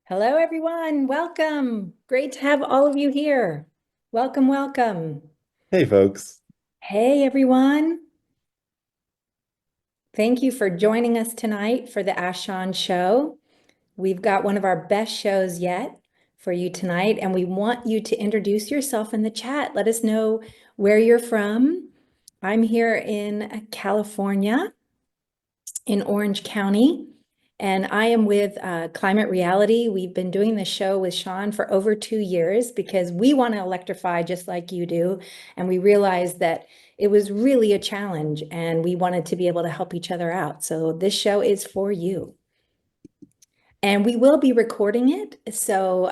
Hello, everyone. Welcome. Great to have all of you here. Welcome, welcome. Hey, folks. Hey, everyone. Thank you for joining us tonight for the Ashon Show. We've got one of our best shows yet for you tonight, and we want you to introduce yourself in the chat. Let us know where you're from. I'm here in California, in Orange County. And I am with Climate Reality. We've been doing this show with Sean for over 2 years because we want to electrify just like you do. And we realized that it was really a challenge and we wanted to be able to help each other out. So this show is for you. And we will be recording it. So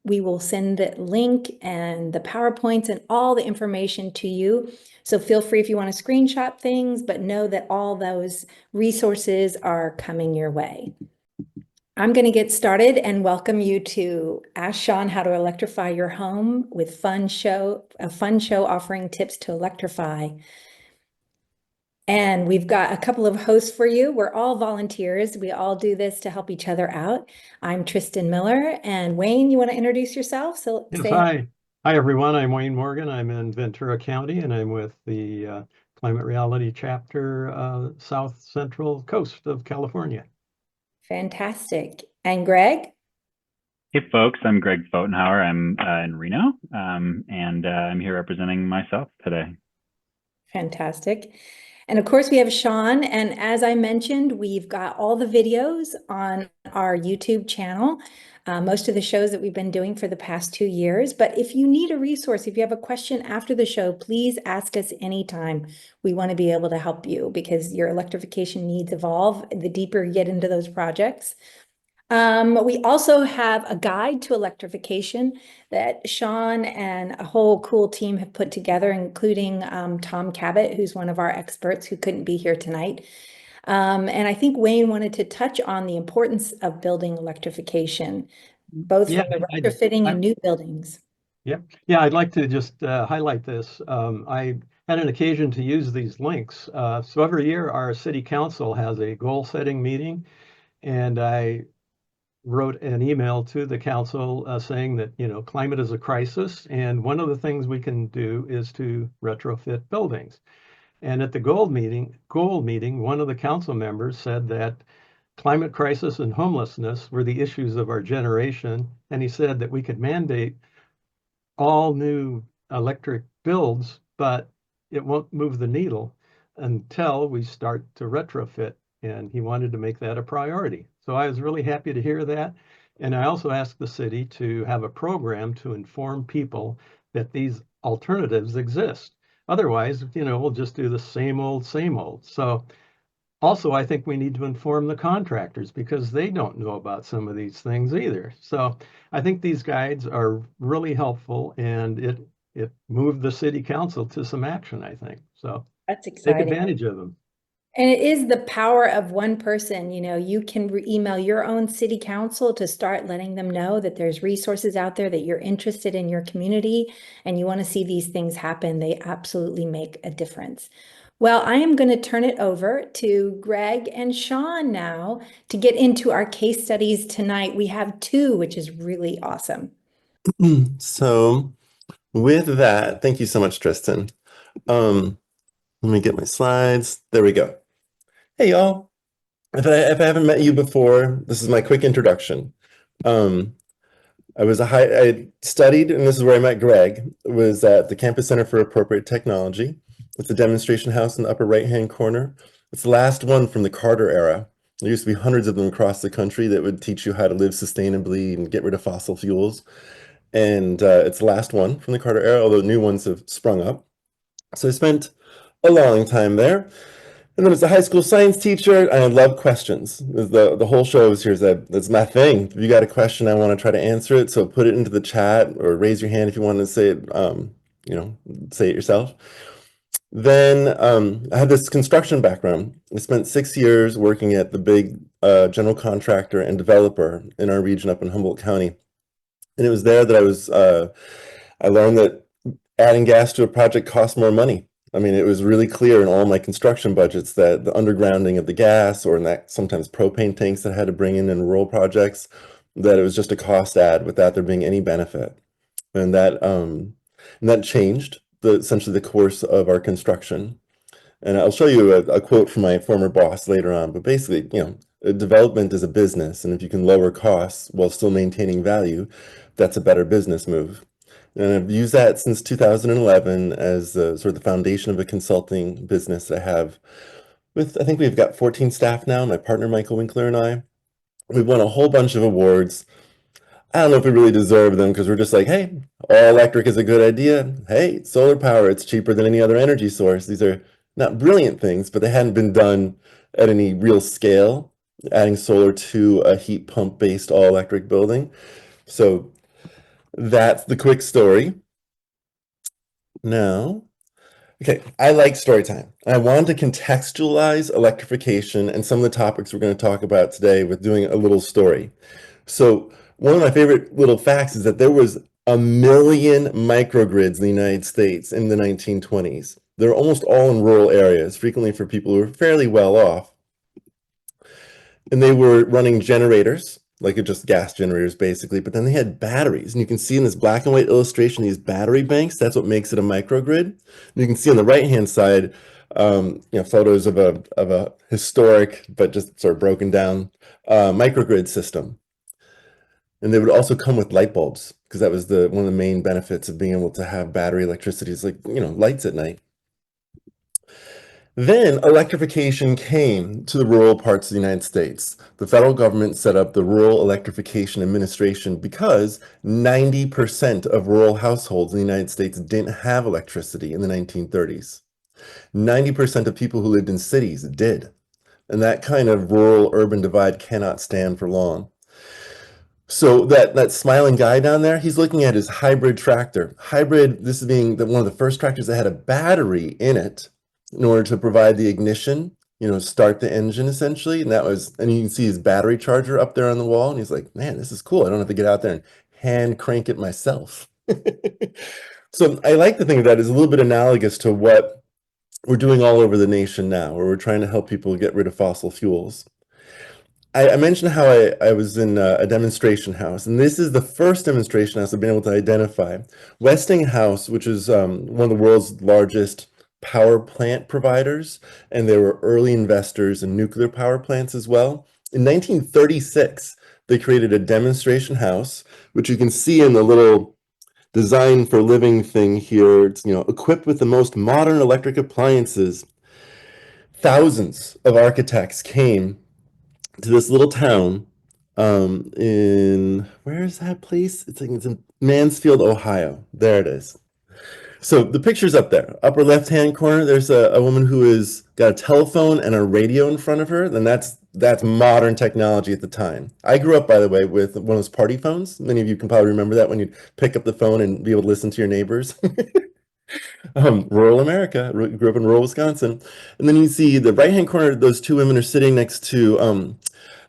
we will send the link and the PowerPoints and all the information to you. So feel free if you want to screenshot things, but know that all those resources are coming your way. I'm going to get started and welcome you to Ask Sean How to Electrify Your Home with a fun show offering tips to electrify. And we've got a couple of hosts for you. We're all volunteers. We all do this to help each other out. I'm Tristan Miller, and Wayne, you want to introduce yourself? So Yes, say, hi. Hi, everyone. I'm Wayne Morgan. I'm in Ventura County, and I'm with the Climate Reality Chapter, South Central Coast of California. fantastic. And Greg? Hey folks, I'm Greg Fotenhauer. I'm in Reno, and I'm here representing myself today. Fantastic. And of course, we have Sean. And as I mentioned, we've got all the videos on our YouTube channel, most of the shows that we've been doing for the past 2 years. But if you need a resource, if you have a question after the show, please ask us anytime. We want to be able to help you because your electrification needs evolve the deeper you get into those projects. We also have a guide to electrification that Sean and a whole cool team have put together, including Tom Cabot, who's one of our experts who couldn't be here tonight. And I think Wayne wanted to touch on the importance of building electrification, both Yeah, from the retrofitting I, and new buildings. yeah, I'd like to just highlight this. I had an occasion to use these links. So every year, our city council has a goal-setting meeting, and I wrote an email to the council saying that, climate is a crisis, and one of the things we can do is to retrofit buildings. And at the goal meeting, one of the council members said that climate crisis and homelessness were the issues of our generation. And he said that we could mandate all new electric builds, but it won't move the needle until we start to retrofit. And he wanted to make that a priority. So I was really happy to hear that. And I also asked the city to have a program to inform people that these alternatives exist. Otherwise, we'll just do the same old, same old. So also, I think we need to inform the contractors because they don't know about some of these things either. So I think these guides are really helpful, and it moved the city council to some action, I think. So That's take exciting. advantage of them. And it is the power of one person. You can email your own city council to start letting them know that there's resources out there that you're interested in your community and you want to see these things happen. They absolutely make a difference. Well, I am going to turn it over to Greg and Sean now to get into our case studies tonight. We have two, which is really awesome. So with that, thank you so much, Tristan. Let me get my slides. There we go. Hey, y'all. If I haven't met you before, this is my quick introduction. I studied, and this is where I met Greg, was at the Campus Center for Appropriate Technology. It's a demonstration house in the upper right-hand corner. It's the last one from the Carter era. There used to be hundreds of them across the country that would teach you how to live sustainably and get rid of fossil fuels. And it's the last one from the Carter era, although new ones have sprung up. So I spent a long time there. And then as a high school science teacher, I love questions. The whole show is here. That's my thing. If you got a question, I want to try to answer it. So put it into the chat or raise your hand if you want to say it, say it yourself. Then I had this construction background. I spent 6 years working at the big general contractor and developer in our region up in Humboldt County. And it was there that I learned that adding gas to a project costs more money. I mean, it was really clear in all my construction budgets that the undergrounding of the gas or in that sometimes propane tanks that I had to bring in rural projects that it was just a cost ad without there being any benefit. And that changed essentially the course of our construction. And I'll show you a quote from my former boss later on, but basically, development is a business, and if you can lower costs while still maintaining value, that's a better business move. And I've used that since 2011 as sort of the foundation of a consulting business that I have I think we've got 14 staff now, my partner Michael Winkler and I. We've won a whole bunch of awards. I don't know if we really deserve them because we're just like, hey, all electric is a good idea. Hey, solar power, it's cheaper than any other energy source. These are not brilliant things, but they hadn't been done at any real scale, adding solar to a heat pump based all electric building. So that's the quick story. Now, okay, I like story time. I wanted to contextualize electrification and some of the topics we're going to talk about today with doing a little story. So one of my favorite little facts is that there was 1 million microgrids in the United States in the 1920s. They're almost all in rural areas, frequently for people who are fairly well off. And they were running generators, like just gas generators basically, but then they had batteries. And you can see in this black and white illustration, these battery banks, that's what makes it a microgrid. And you can see on the right-hand side, photos of a historic, but just sort of broken down microgrid system. And they would also come with light bulbs because that was one of the main benefits of being able to have battery electricity is like, lights at night. Then electrification came to the rural parts of the United States. The federal government set up the Rural Electrification Administration because 90% of rural households in the United States didn't have electricity in the 1930s. 90% of people who lived in cities did. And that kind of rural-urban divide cannot stand for long. So that smiling guy down there, he's looking at his hybrid tractor. Hybrid, this is being one of the first tractors that had a battery in it in order to provide the ignition, start the engine essentially. And you can see his battery charger up there on the wall. And he's like, man, this is cool. I don't have to get out there and hand crank it myself. So I like to think of that as a little bit analogous to what we're doing all over the nation now, where we're trying to help people get rid of fossil fuels. I mentioned how I was in a demonstration house, and this is the first demonstration house I've been able to identify. Westinghouse, which is one of the world's largest power plant providers, and they were early investors in nuclear power plants as well. In 1936, they created a demonstration house, which you can see in the little design for living thing here. It's equipped with the most modern electric appliances. Thousands of architects came to this little town where is that place? It's in Mansfield, Ohio. There it is. So the picture's up there. Upper left-hand corner, there's a woman who has got a telephone and a radio in front of her. Then that's modern technology at the time. I grew up, by the way, with one of those party phones. Many of you can probably remember that when you'd pick up the phone and be able to listen to your neighbors. Rural America, grew up in rural Wisconsin. And then you see the right-hand corner, those two women are sitting next to,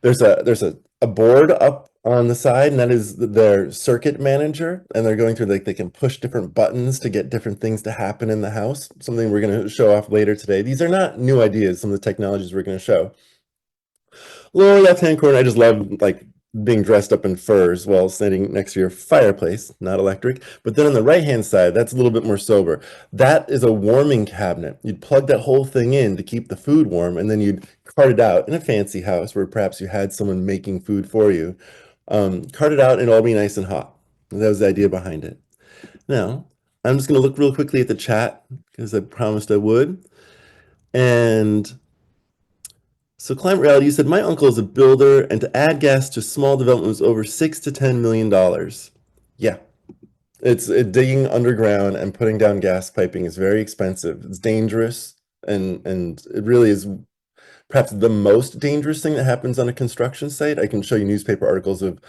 there's a board up on the side, and that is their circuit manager. And they're going through, like, they can push different buttons to get different things to happen in the house. Something we're going to show off later today. These are not new ideas, some of the technologies we're going to show. Lower left-hand corner, I just love, like, being dressed up in furs while sitting next to your fireplace, not electric. But then on the right-hand side, that's a little bit more sober. That is a warming cabinet. You'd plug that whole thing in to keep the food warm, and then you'd cart it out in a fancy house where perhaps you had someone making food for you. Cart it out and it'll all be nice and hot. That was the idea behind it. Now, I'm just going to look real quickly at the chat because I promised I would. And so Climate Reality, you said, my uncle is a builder, and to add gas to small development was over $6 to $10 million. Yeah, it's digging underground and putting down gas piping is very expensive. It's dangerous, and it really is perhaps the most dangerous thing that happens on a construction site. I can show you newspaper articles of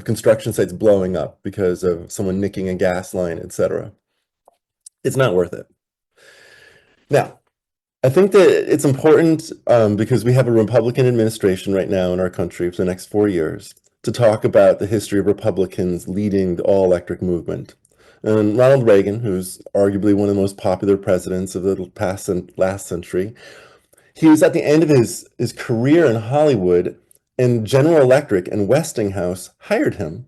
construction sites blowing up because of someone nicking a gas line, etc. It's not worth it. Now, I think that it's important because we have a Republican administration right now in our country for the next 4 years to talk about the history of Republicans leading the all-electric movement. And Ronald Reagan, who's arguably one of the most popular presidents of the past and last century, he was at the end of his career in Hollywood, And General Electric and Westinghouse hired him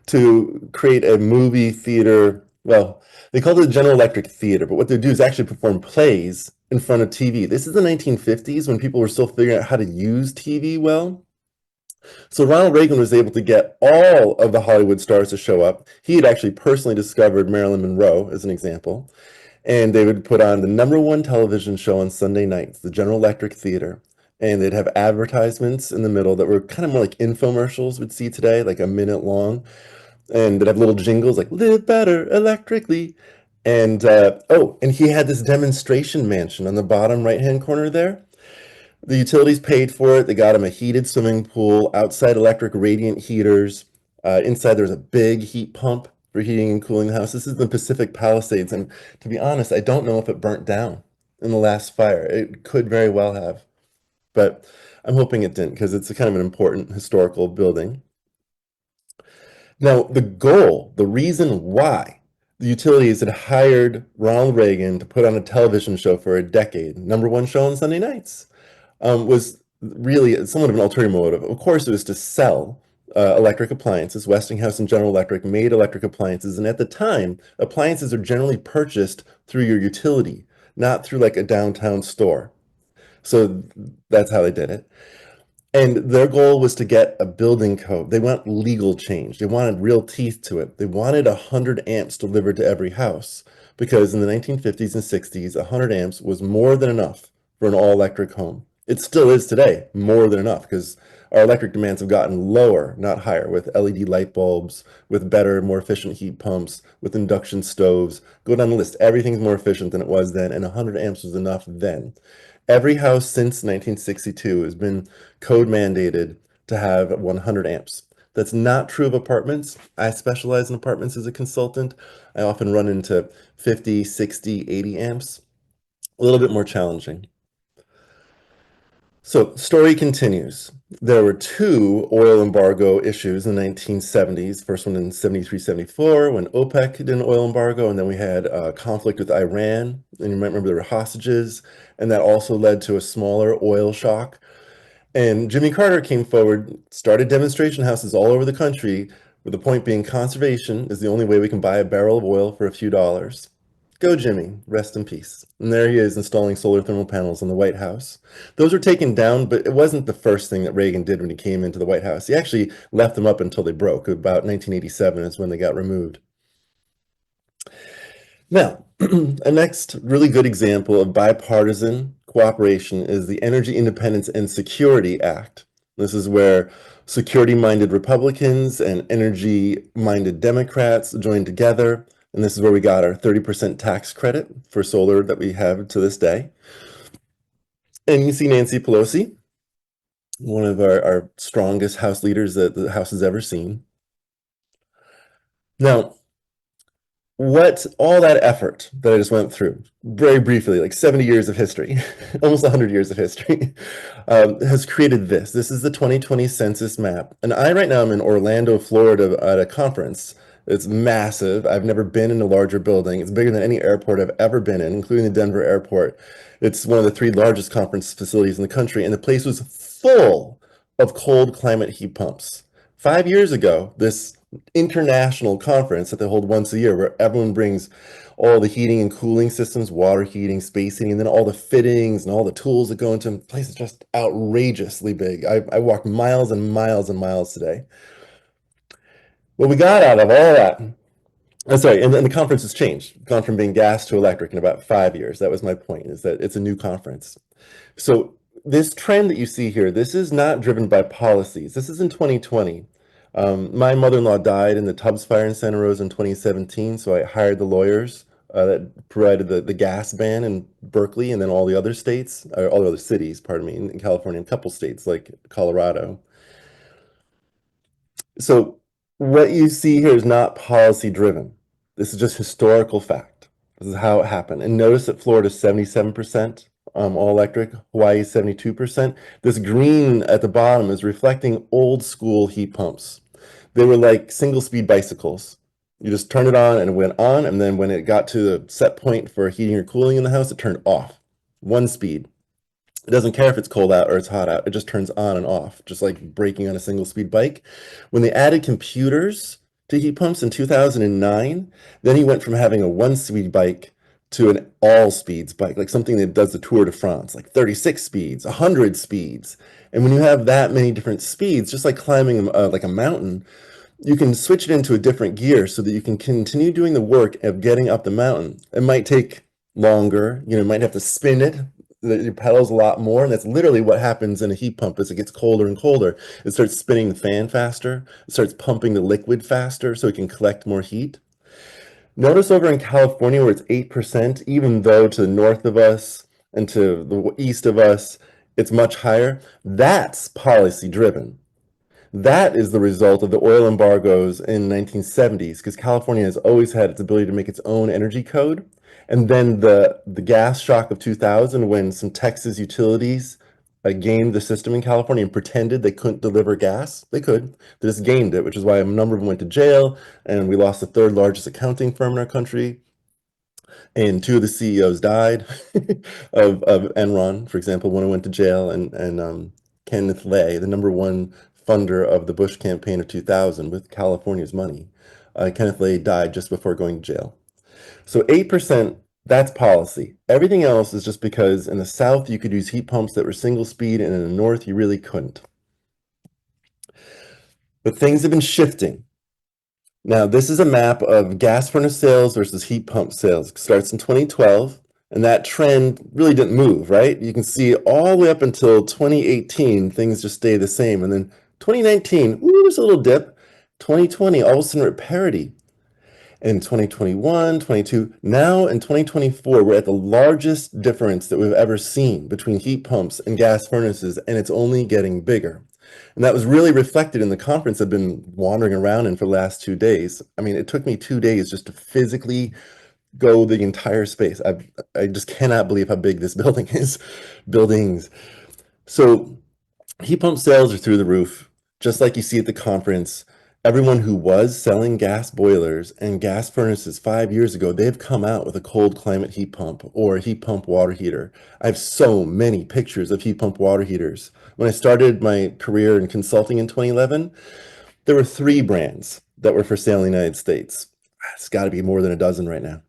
to create a movie theater. Well, they called it the General Electric Theater, but what they do is actually perform plays in front of TV. This is the 1950s when people were still figuring out how to use TV well. So Ronald Reagan was able to get all of the Hollywood stars to show up. He had actually personally discovered Marilyn Monroe, as an example. And they would put on the #1 television show on Sunday nights, the General Electric Theater. And they'd have advertisements in the middle that were kind of more like infomercials we'd see today, like a minute long. And they'd have little jingles like "Live better electrically." And and he had this demonstration mansion on the bottom right-hand corner there. The utilities paid for it. They got him a heated swimming pool, outside electric radiant heaters. Inside there's a big heat pump for heating and cooling the house. This is the Pacific Palisades, and to be honest, I don't know if it burnt down in the last fire. It could very well have, but I'm hoping it didn't because it's a kind of an important historical building. Now, the goal, the reason why the utilities had hired Ronald Reagan to put on a television show for a decade, #1 show on Sunday nights, was really somewhat of an ulterior motive. Of course, it was to sell electric appliances. Westinghouse and General Electric made electric appliances, and at the time, appliances are generally purchased through your utility, not through like a downtown store. So that's how they did it. And their goal was to get a building code. They want legal change. They wanted real teeth to it. They wanted 100 amps delivered to every house because in the 1950s and 60s, 100 amps was more than enough for an all-electric home. It still is today, more than enough, because our electric demands have gotten lower, not higher, with LED light bulbs, with better, more efficient heat pumps, with induction stoves. Go down the list. Everything's more efficient than it was then, and 100 amps was enough then. Every house since 1962 has been code mandated to have 100 amps. That's not true of apartments. I specialize in apartments as a consultant. I often run into 50, 60, 80 amps. A little bit more challenging. So, story continues. There were two oil embargo issues in the 1970s. First one in 73, 74 when OPEC did an oil embargo, and then we had a conflict with Iran. And you might remember there were hostages, and that also led to a smaller oil shock. And Jimmy Carter came forward, started demonstration houses all over the country, with the point being conservation is the only way we can buy a barrel of oil for a few dollars. Go, Jimmy. Rest in peace. And there he is installing solar thermal panels in the White House. Those were taken down, but it wasn't the first thing that Reagan did when he came into the White House. He actually left them up until they broke. About 1987 is when they got removed. Now, a next really good example of bipartisan cooperation is the Energy Independence and Security Act. This is where security-minded Republicans and energy-minded Democrats joined together. And this is where we got our 30% tax credit for solar that we have to this day. And you see Nancy Pelosi, one of our strongest House leaders that the House has ever seen. Now, what all that effort that I just went through, very briefly, like 70 years of history, almost 100 years of history, has created this. This is the 2020 census map. And I right now am in Orlando, Florida at a conference. It's massive. I've never been in a larger building. It's bigger than any airport I've ever been in, including the Denver airport. It's one of the 3 largest conference facilities in the country, and the place was full of cold climate heat pumps. 5 years ago, this international conference that they hold once a year where everyone brings all the heating and cooling systems, water heating, space heating, and then all the fittings and all the tools that go into them. The place is just outrageously big. I walked miles and miles and miles today. What we got out of all that, and the conference has changed. Gone from being gas to electric in about 5 years. That was my point, is that it's a new conference. So this trend that you see here, this is not driven by policies. This is in 2020. My mother-in-law died in the Tubbs fire in Santa Rosa in 2017, so I hired the lawyers that provided the gas ban in Berkeley and then all the other states, or all the other cities, pardon me, in California, and a couple states like Colorado. So what you see here is not policy driven. This is just historical fact. This is how it happened. And notice that Florida is 77% all electric, Hawaii 72%. This green at the bottom is reflecting old school heat pumps. They were like single speed bicycles. You just turned it on and it went on, and then when it got to the set point for heating or cooling in the house, it turned off. One speed. It doesn't care if it's cold out or it's hot out. It just turns on and off, just like braking on a single speed bike. When they added computers to heat pumps in 2009, then he went from having a one-speed bike to an all-speeds bike, like something that does the Tour de France, like 36 speeds, 100 speeds. And when you have that many different speeds, just like climbing like a mountain, you can switch it into a different gear so that you can continue doing the work of getting up the mountain. It might take longer, you might have to spin it, your pedals a lot more, and that's literally what happens in a heat pump as it gets colder and colder. It starts spinning the fan faster, it starts pumping the liquid faster so it can collect more heat. Notice over in California where it's 8%, even though to the north of us and to the east of us, it's much higher. That's policy driven. That is the result of the oil embargoes in 1970s, because California has always had its ability to make its own energy code. And then the gas shock of 2000, when some Texas utilities gamed the system in California and pretended they couldn't deliver gas. They could. They just gamed it, which is why a number of them went to jail, and we lost the third largest accounting firm in our country. And two of the CEOs died of Enron, for example. One went to jail, and Kenneth Lay, the number one funder of the Bush campaign of 2000 with California's money. Kenneth Lay died just before going to jail. So 8%, that's policy. Everything else is just because in the South you could use heat pumps that were single speed, and in the North you really couldn't. But things have been shifting. Now, this is a map of gas furnace sales versus heat pump sales. It starts in 2012, and that trend really didn't move, right? You can see all the way up until 2018, things just stay the same. And then 2019, ooh, there's a little dip. 2020, all of a sudden we're at parity. In 2021, 22, now in 2024, we're at the largest difference that we've ever seen between heat pumps and gas furnaces, and it's only getting bigger. And that was really reflected in the conference I've been wandering around in for the last 2 days. I mean, it took me 2 days just to physically go the entire space. I just cannot believe how big this building is. Buildings. So heat pump sales are through the roof, just like you see at the conference. Everyone who was selling gas boilers and gas furnaces 5 years ago, they've come out with a cold climate heat pump or a heat pump water heater. I have so many pictures of heat pump water heaters. When I started my career in consulting in 2011, there were 3 brands that were for sale in the United States. It's got to be more than a dozen right now.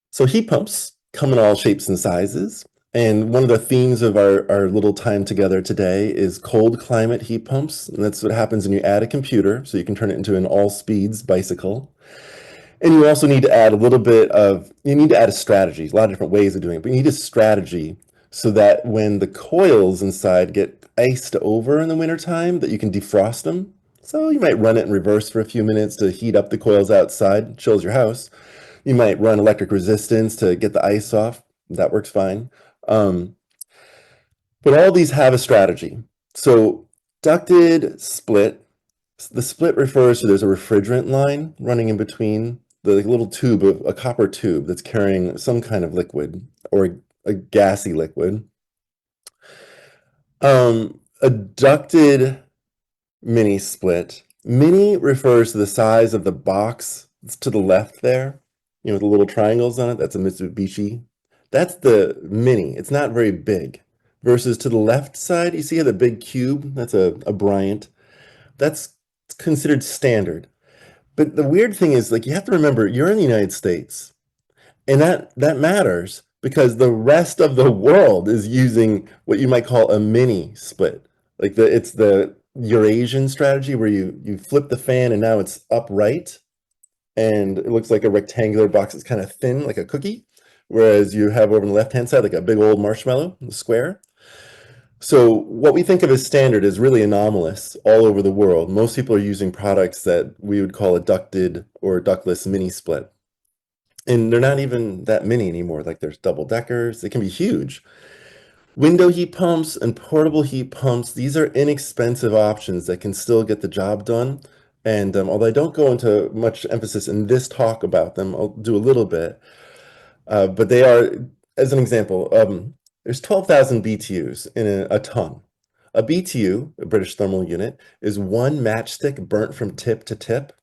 So heat pumps come in all shapes and sizes. And one of the themes of our little time together today is cold climate heat pumps. And that's what happens when you add a computer, so you can turn it into an all speeds bicycle. And you also need to add you need to add a strategy, a lot of different ways of doing it, but you need a strategy so that when the coils inside get iced over in the wintertime, that you can defrost them. So you might run it in reverse for a few minutes to heat up the coils outside, chills your house. You might run electric resistance to get the ice off. That works fine. Um, but all these have a strategy. So ducted split, the split refers to there's a refrigerant line running in between the little tube of a copper tube that's carrying some kind of liquid or a gassy liquid. A ducted mini split. Mini refers to the size of the box that's to the left there, with the little triangles on it. That's a Mitsubishi. That's the mini. It's not very big. Versus to the left side, you see how the big cube, that's a Bryant. That's considered standard. But the weird thing is, like, you have to remember, you're in the United States, and that matters because the rest of the world is using what you might call a mini split. Like it's the Eurasian strategy where you flip the fan and now it's upright and it looks like a rectangular box. It's kind of thin, like a cookie, whereas you have over on the left-hand side like a big old marshmallow, the square. So what we think of as standard is really anomalous all over the world. Most people are using products that we would call a ducted or ductless mini split. And they're not even that many anymore. Like there's double deckers, they can be huge. Window heat pumps and portable heat pumps, these are inexpensive options that can still get the job done. And although I don't go into much emphasis in this talk about them, I'll do a little bit. But they are, as an example, there's 12,000 BTUs in a ton. A BTU, a British thermal unit, is one matchstick burnt from tip to tip.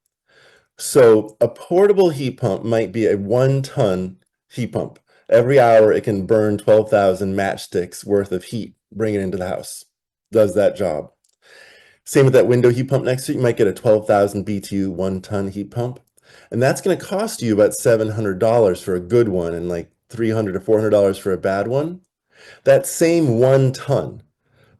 So a portable heat pump might be a 1-ton heat pump. Every hour, it can burn 12,000 matchsticks worth of heat, bring it into the house. Does that job. Same with that window heat pump next to it. You might get a 12,000 BTU 1-ton heat pump. And that's going to cost you about $700 for a good one and like $300 to $400 for a bad one. That same 1 ton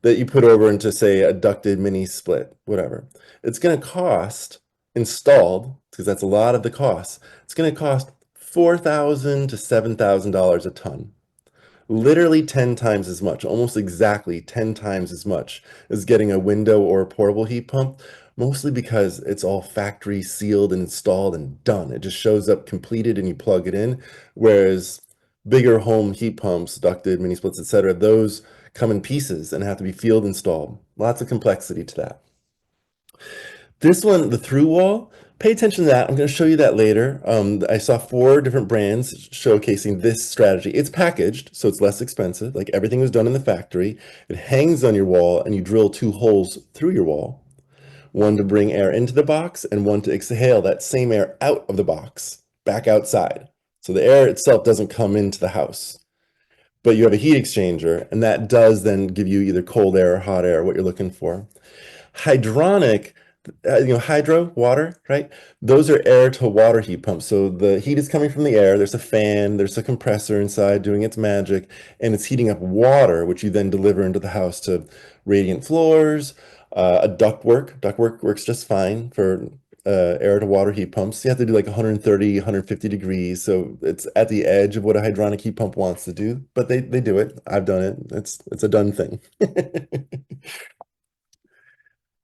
that you put over into, say, a ducted mini split, whatever, it's going to cost installed, because that's a lot of the cost, it's going to cost $4,000 to $7,000 a ton. Literally 10 times as much, almost exactly 10 times as much as getting a window or a portable heat pump, mostly because it's all factory sealed and installed and done. It just shows up completed and you plug it in. Whereas bigger home heat pumps, ducted, mini splits, etc., those come in pieces and have to be field installed. Lots of complexity to that. This one, the through wall, pay attention to that. I'm going to show you that later. I saw 4 different brands showcasing this strategy. It's packaged, so it's less expensive. Like everything was done in the factory. It hangs on your wall, and you drill 2 holes through your wall. One to bring air into the box, and one to exhale that same air out of the box, back outside. So the air itself doesn't come into the house. But you have a heat exchanger, and that does then give you either cold air or hot air, what you're looking for. Hydronic, hydro, water, right? Those are air to water heat pumps. So the heat is coming from the air. There's a fan, there's a compressor inside doing its magic, and it's heating up water, which you then deliver into the house to radiant floors. A ductwork works just fine for air to water heat pumps. You have to do like 130, 150 degrees. So it's at the edge of what a hydronic heat pump wants to do, but they do it. I've done it. It's a done thing.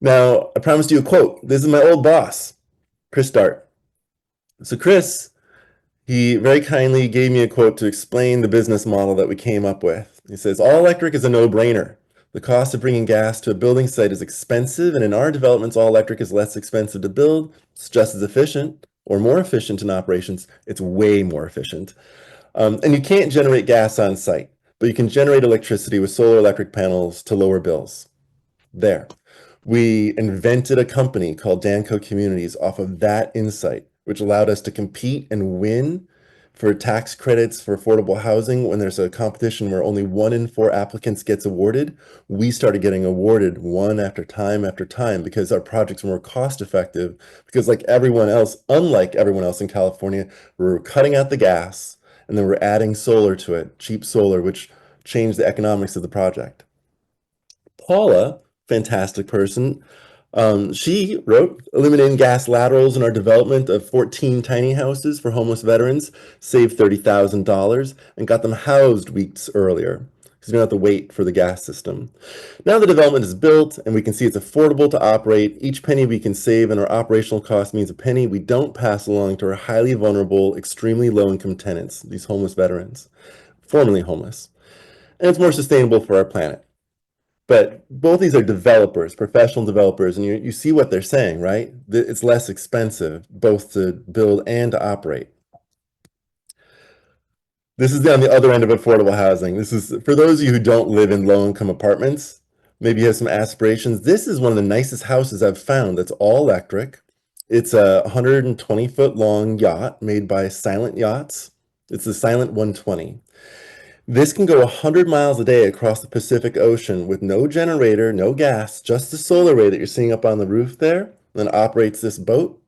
Now, I promised you a quote. This is my old boss, Chris Dart. So Chris, he very kindly gave me a quote to explain the business model that we came up with. He says, all electric is a no-brainer. The cost of bringing gas to a building site is expensive, and in our developments, all electric is less expensive to build. It's just as efficient or more efficient in operations. It's way more efficient. And you can't generate gas on site, but you can generate electricity with solar electric panels to lower bills. There. We invented a company called Danco Communities off of that insight, which allowed us to compete and win for tax credits for affordable housing. When there's a competition where only 1 in 4 applicants gets awarded, we started getting awarded one after time because our projects were more cost effective, because like everyone else, unlike everyone else in California, we're cutting out the gas and then we're adding solar to it, cheap solar, which changed the economics of the project. Paula, fantastic person, she wrote, eliminating gas laterals in our development of 14 tiny houses for homeless veterans saved $30,000 and got them housed weeks earlier, because you don't have to wait for the gas system. Now the development is built and we can see it's affordable to operate. Each penny we can save in our operational cost means a penny we don't pass along to our highly vulnerable, extremely low-income tenants, these homeless veterans, formerly homeless. And it's more sustainable for our planet. But both these are developers, professional developers, and you see what they're saying, right? It's less expensive both to build and to operate. This is on the other end of affordable housing. This is for those of you who don't live in low-income apartments, maybe you have some aspirations. This is one of the nicest houses I've found that's all electric. It's a 120-foot long yacht made by Silent Yachts. It's the Silent 120. This can go 100 miles a day across the Pacific Ocean with no generator, no gas, just the solar array that you're seeing up on the roof there, and operates this boat.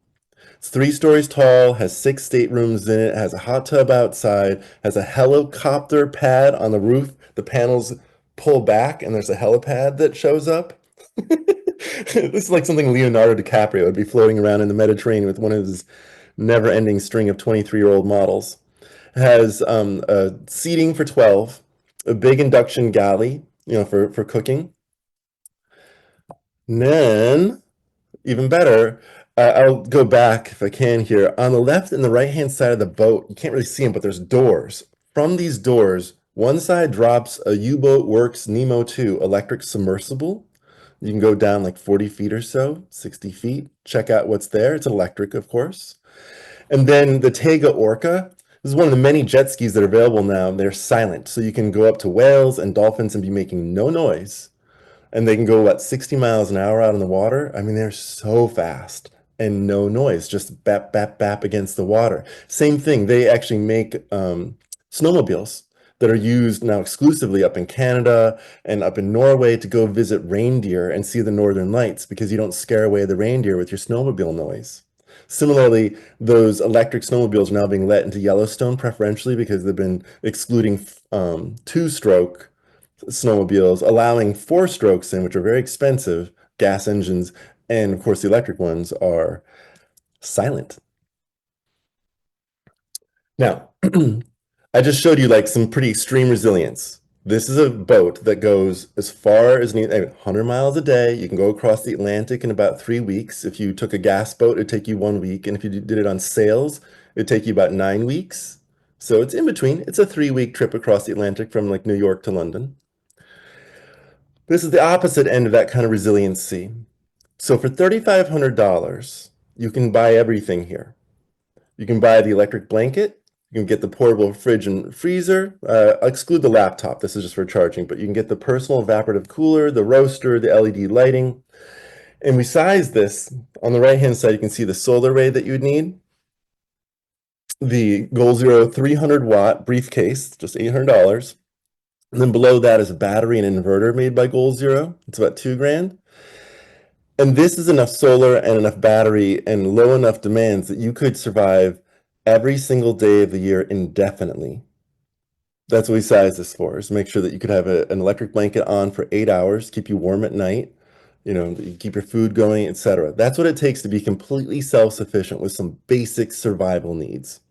It's 3 stories tall, has 6 staterooms in it, has a hot tub outside, has a helicopter pad on the roof. The panels pull back and there's a helipad that shows up. This is like something Leonardo DiCaprio would be floating around in the Mediterranean with one of his never-ending string of 23-year-old models. Has seating for 12, a big induction galley, for cooking. And then, even better, I'll go back if I can here. On the left and the right-hand side of the boat, you can't really see them, but there's doors. From these doors, one side drops a U-Boat Works Nemo 2 electric submersible. You can go down like 40 feet or so, 60 feet, check out what's there. It's electric, of course. And then the Tega Orca. This is one of the many jet skis that are available now. They're silent, so you can go up to whales and dolphins and be making no noise. And they can go, 60 miles an hour out in the water? I mean, they're so fast and no noise, just bap, bap, bap against the water. Same thing, they actually make snowmobiles that are used now exclusively up in Canada and up in Norway to go visit reindeer and see the northern lights because you don't scare away the reindeer with your snowmobile noise. Similarly, those electric snowmobiles are now being let into Yellowstone preferentially because they've been excluding two-stroke snowmobiles, allowing four strokes in, which are very expensive, gas engines, and of course the electric ones are silent. Now, I just showed you like some pretty extreme resilience. This is a boat that goes as far as 100 miles a day. You can go across the Atlantic in about 3 weeks. If you took a gas boat, it'd take you 1 week. And if you did it on sails, it'd take you about 9 weeks. So it's in between. It's a 3-week trip across the Atlantic from like New York to London. This is the opposite end of that kind of resiliency. So for $3,500, you can buy everything here. You can buy the electric blanket. You can get the portable fridge and freezer. Exclude the laptop. This is just for charging, but you can get the personal evaporative cooler, the roaster, the LED lighting. And we sized this. On the right-hand side, you can see the solar array that you would need. The Goal Zero 300-watt briefcase, just $800. And then below that is a battery and inverter made by Goal Zero. It's about $2,000. And this is enough solar and enough battery and low enough demands that you could survive every single day of the year indefinitely. That's what we sized this for, is make sure that you could have an electric blanket on for 8 hours, keep you warm at night, you keep your food going, etc. That's what it takes to be completely self-sufficient with some basic survival needs.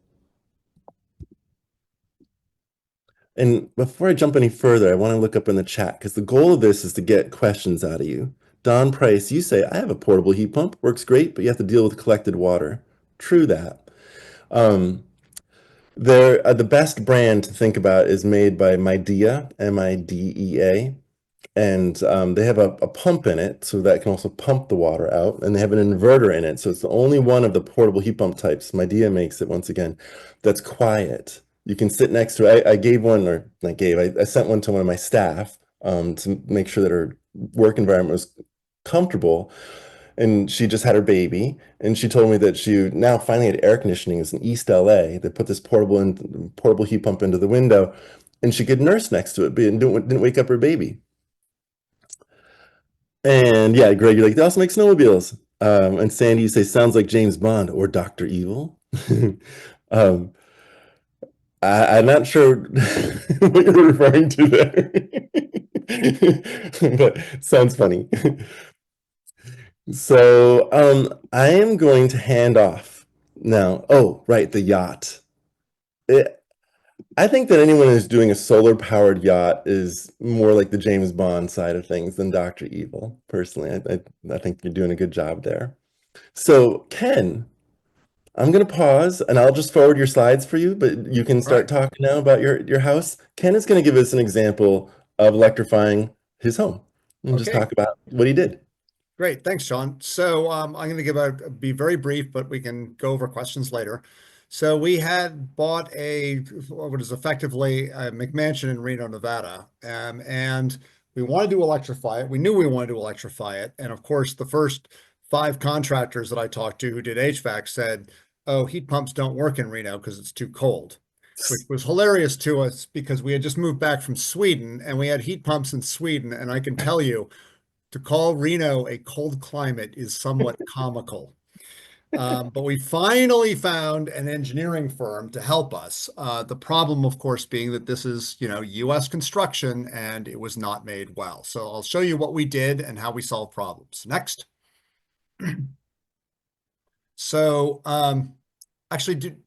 And before I jump any further, I want to look up in the chat because the goal of this is to get questions out of you. Don Price, you say, I have a portable heat pump, works great, but you have to deal with collected water. True that. The best brand to think about is made by Midea, M-I-D-E-A, and they have a pump in it so that can also pump the water out, and they have an inverter in it, so it's the only one of the portable heat pump types, Midea makes it once again, that's quiet. You can sit next to it. I sent one to one of my staff to make sure that her work environment was comfortable. And she just had her baby, and she told me that she now finally had air conditioning. It's in East LA. They put this portable heat pump into the window, and she could nurse next to it, and didn't wake up her baby. And yeah, Greg, you're like, they also make snowmobiles. And Sandy, you say, sounds like James Bond or Dr. Evil. I'm not sure what you're referring to there, but it sounds funny. So I am going to hand off now. Oh, right, the yacht. I think that anyone who's doing a solar-powered yacht is more like the James Bond side of things than Dr. Evil, personally. I think you're doing a good job there. So, Ken, I'm going to pause and I'll just forward your slides for you, but you can start talking now about your house. Ken is going to give us an example of electrifying his home and just talk about what he did. Great. Thanks, Sean. So I'm going to be very brief, but we can go over questions later. So we had bought what is effectively a McMansion in Reno, Nevada, and we wanted to electrify it. We knew we wanted to electrify it. And of course, the first 5 contractors that I talked to who did HVAC said, oh, heat pumps don't work in Reno because it's too cold, which was hilarious to us because we had just moved back from Sweden and we had heat pumps in Sweden. And I can tell you, to call Reno a cold climate is somewhat comical. But we finally found an engineering firm to help us. The problem, of course, being that this is, U.S. construction and it was not made well. So I'll show you what we did and how we solved problems. Next. So actually,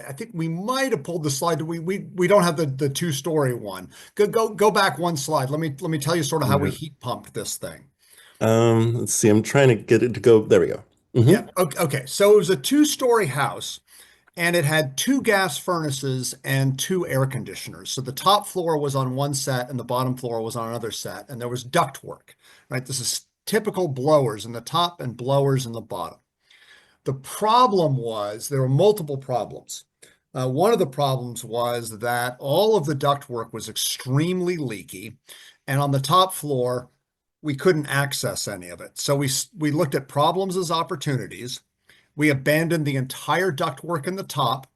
I think we might have pulled the slide. We don't have the 2-story one. Go back one slide. Let me tell you sort of how we heat pumped this thing. Let's see. I'm trying to get it to go. There we go. Yeah. Okay. So it was a 2-story house, and it had 2 gas furnaces and 2 air conditioners. So the top floor was on one set, and the bottom floor was on another set, and there was ductwork. Right. This is typical blowers in the top and blowers in the bottom. The problem was there were multiple problems. One of the problems was that all of the ductwork was extremely leaky, and on the top floor, we couldn't access any of it. So we looked at problems as opportunities. We abandoned the entire ductwork in the top.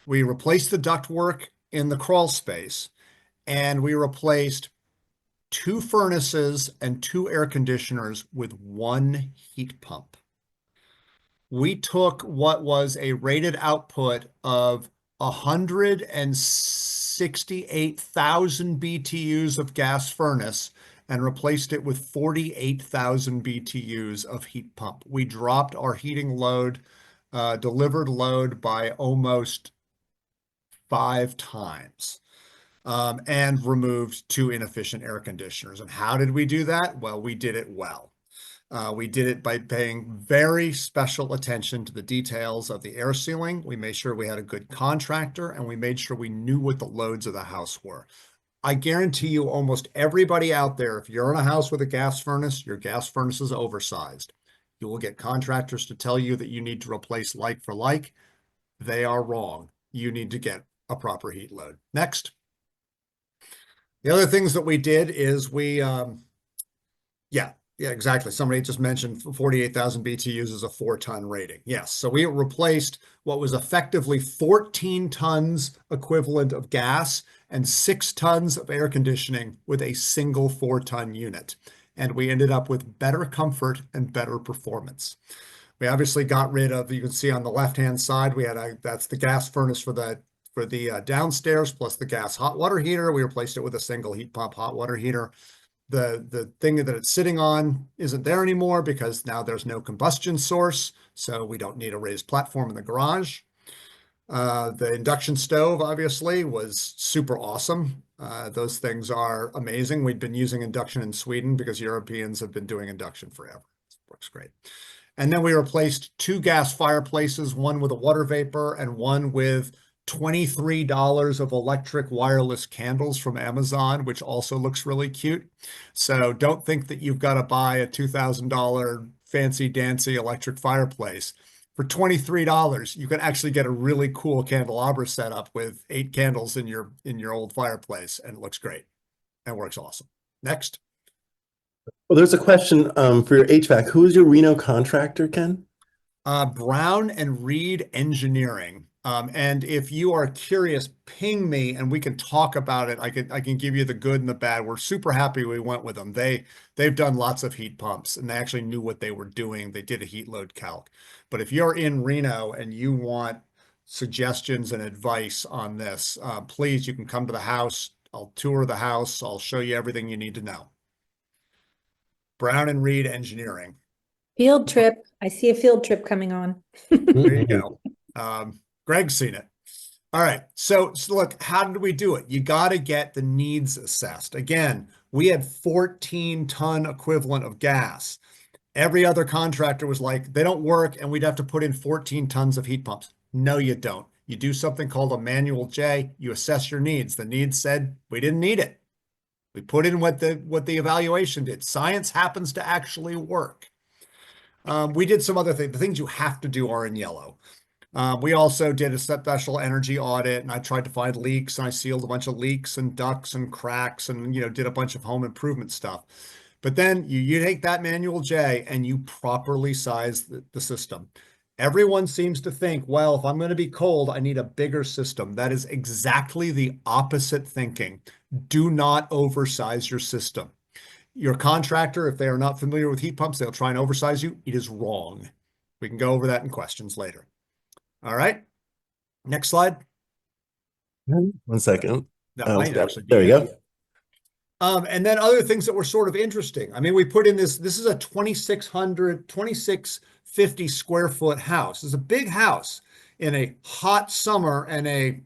We replaced the ductwork in the crawl space, and we replaced 2 furnaces and 2 air conditioners with 1 heat pump. We took what was a rated output of 168,000 BTUs of gas furnace and replaced it with 48,000 BTUs of heat pump. We dropped our heating load, delivered load by almost 5 times. And removed 2 inefficient air conditioners. And how did we do that? Well, we did it well. We did it by paying very special attention to the details of the air sealing. We made sure we had a good contractor, and we made sure we knew what the loads of the house were. I guarantee you almost everybody out there, if you're in a house with a gas furnace, your gas furnace is oversized. You will get contractors to tell you that you need to replace like for like. They are wrong. You need to get a proper heat load. Next. The other things that we did is we, yeah, exactly. Somebody just mentioned 48,000 BTUs is a 4-ton rating. Yes, so we replaced what was effectively 14 tons equivalent of gas and 6 tons of air conditioning with a single 4-ton unit. And we ended up with better comfort and better performance. We obviously got rid of, you can see on the left-hand side, we had that's the gas furnace for the downstairs plus the gas hot water heater. We replaced it with a single heat pump hot water heater. The thing that it's sitting on isn't there anymore because now there's no combustion source, so we don't need a raised platform in the garage. The induction stove obviously was super awesome. Those things are amazing. We'd been using induction in Sweden because Europeans have been doing induction forever. It works great. And then we replaced 2 gas fireplaces, one with a water vapor and one with $23 of electric wireless candles from Amazon, which also looks really cute. So don't think that you've got to buy a $2,000 fancy dancy electric fireplace. For $23, you can actually get a really cool candelabra setup with 8 candles in your old fireplace, and it looks great and works awesome. Next. Well, there's a question for your HVAC. Who is your Reno contractor, Ken? Brown and Reed Engineering. And if you are curious, ping me and we can talk about it. I can give you the good and the bad. We're super happy we went with them. They've done lots of heat pumps and they actually knew what they were doing. They did a heat load calc. But if you're in Reno and you want suggestions and advice on this, please, you can come to the house. I'll tour the house. I'll show you everything you need to know. Brown and Reed Engineering. Field trip. I see a field trip coming on. There you go. Greg's seen it. All right. So look, how did we do it? You got to get the needs assessed. Again, we had 14-ton equivalent of gas. Every other contractor was like, they don't work and we'd have to put in 14 tons of heat pumps. No, you don't. You do something called a manual J. You assess your needs. The needs said we didn't need it. We put in what the evaluation did. Science happens to actually work. We did some other things. The things you have to do are in yellow. We also did a special energy audit, and I tried to find leaks, and I sealed a bunch of leaks and ducts and cracks and, did a bunch of home improvement stuff. But then you take that manual J and you properly size the system. Everyone seems to think, well, if I'm going to be cold, I need a bigger system. That is exactly the opposite thinking. Do not oversize your system. Your contractor, if they are not familiar with heat pumps, they'll try and oversize you. It is wrong. We can go over that in questions later. All right. Next slide. 1 second. That might actually be there we go. And then other things that were sort of interesting. I mean, we put in this is a 2650 square foot house. It's a big house in a hot summer and a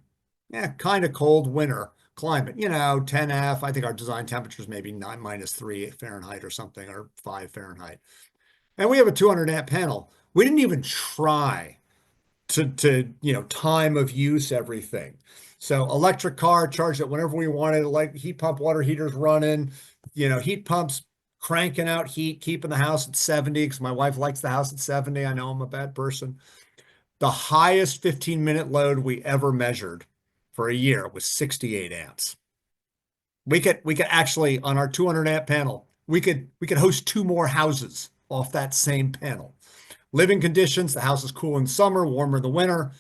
kind of cold winter climate, 10F. I think our design temperature is maybe -3 Fahrenheit or something, or 5 Fahrenheit. And we have a 200 amp panel. We didn't even try to time of use everything. So electric car, charge it whenever we wanted, like heat pump, water heaters running, heat pumps cranking out heat, keeping the house at 70 because my wife likes the house at 70. I know I'm a bad person. The highest 15-minute load we ever measured for a year was 68 amps. We could actually, on our 200 amp panel, we could host 2 more houses off that same panel. Living conditions, the house is cool in summer, warmer in the winter.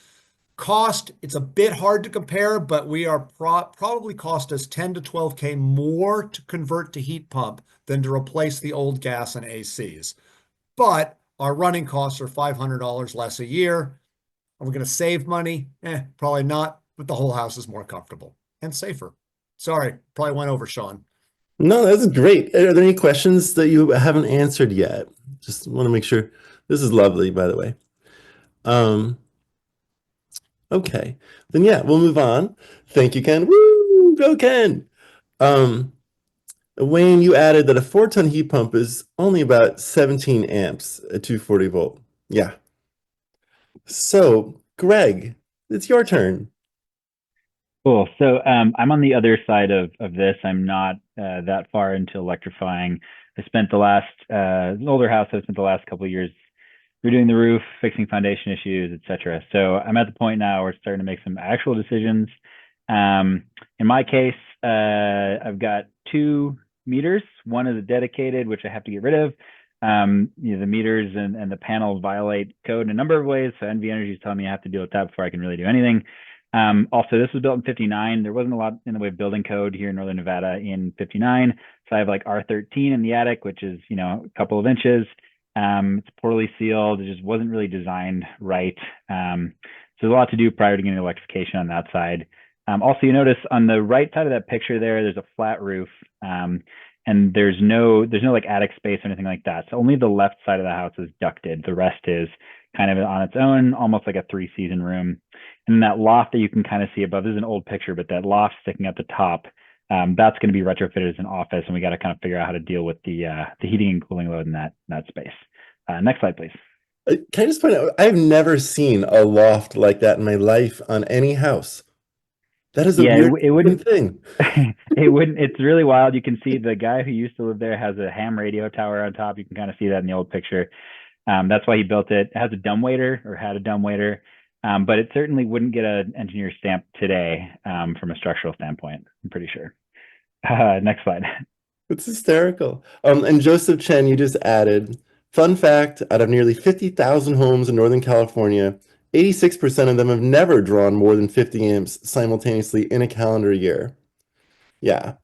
Cost, it's a bit hard to compare, but we are probably cost us 10 to 12K more to convert to heat pump than to replace the old gas and ACs. But our running costs are $500 less a year. Are we going to save money? Probably not, but the whole house is more comfortable and safer. Sorry, probably went over, Sean. No, that's great. Are there any questions that you haven't answered yet? Just want to make sure. This is lovely, by the way. Okay, then yeah, we'll move on. Thank you, Ken. Woo, go Ken. Um, Wayne, you added that a 4-ton heat pump is only about 17 amps at 240 volt. Yeah. So, Greg, it's your turn. Cool. So I'm on the other side of this. I'm not that far into electrifying. I spent the last, an older house, I spent the last couple of years redoing the roof, fixing foundation issues, etc. So I'm at the point now where we're starting to make some actual decisions. In my case, I've got 2 meters. One is a dedicated, which I have to get rid of. The meters and the panels violate code in a number of ways. So NV Energy is telling me I have to deal with that before I can really do anything. Also, this was built in 59. There wasn't a lot in the way of building code here in Northern Nevada in 59. So I have like R13 in the attic, which is, a couple of inches. It's poorly sealed. It just wasn't really designed right. So there's a lot to do prior to getting electrification on that side. Also, you notice on the right side of that picture there's a flat roof, and there's no like attic space or anything like that. So only the left side of the house is ducted. The rest is kind of on its own, almost like a 3-season room. And that loft that you can kind of see above, this is an old picture, but that loft sticking at the top, that's going to be retrofitted as an office, and we got to kind of figure out how to deal with the heating and cooling load in that space. Next slide, please. Can I just point out, I've never seen a loft like that in my life on any house. That is a weird it wouldn't thing. it wouldn't. It's really wild. You can see the guy who used to live there has a ham radio tower on top. You can kind of see that in the old picture. That's why he built it. It has a dumbwaiter, or had a dumbwaiter, but it certainly wouldn't get an engineer stamp today from a structural standpoint, I'm pretty sure. Next slide. It's hysterical. And Joseph Chen, you just added, fun fact, out of nearly 50,000 homes in Northern California, 86% of them have never drawn more than 50 amps simultaneously in a calendar year. Yeah.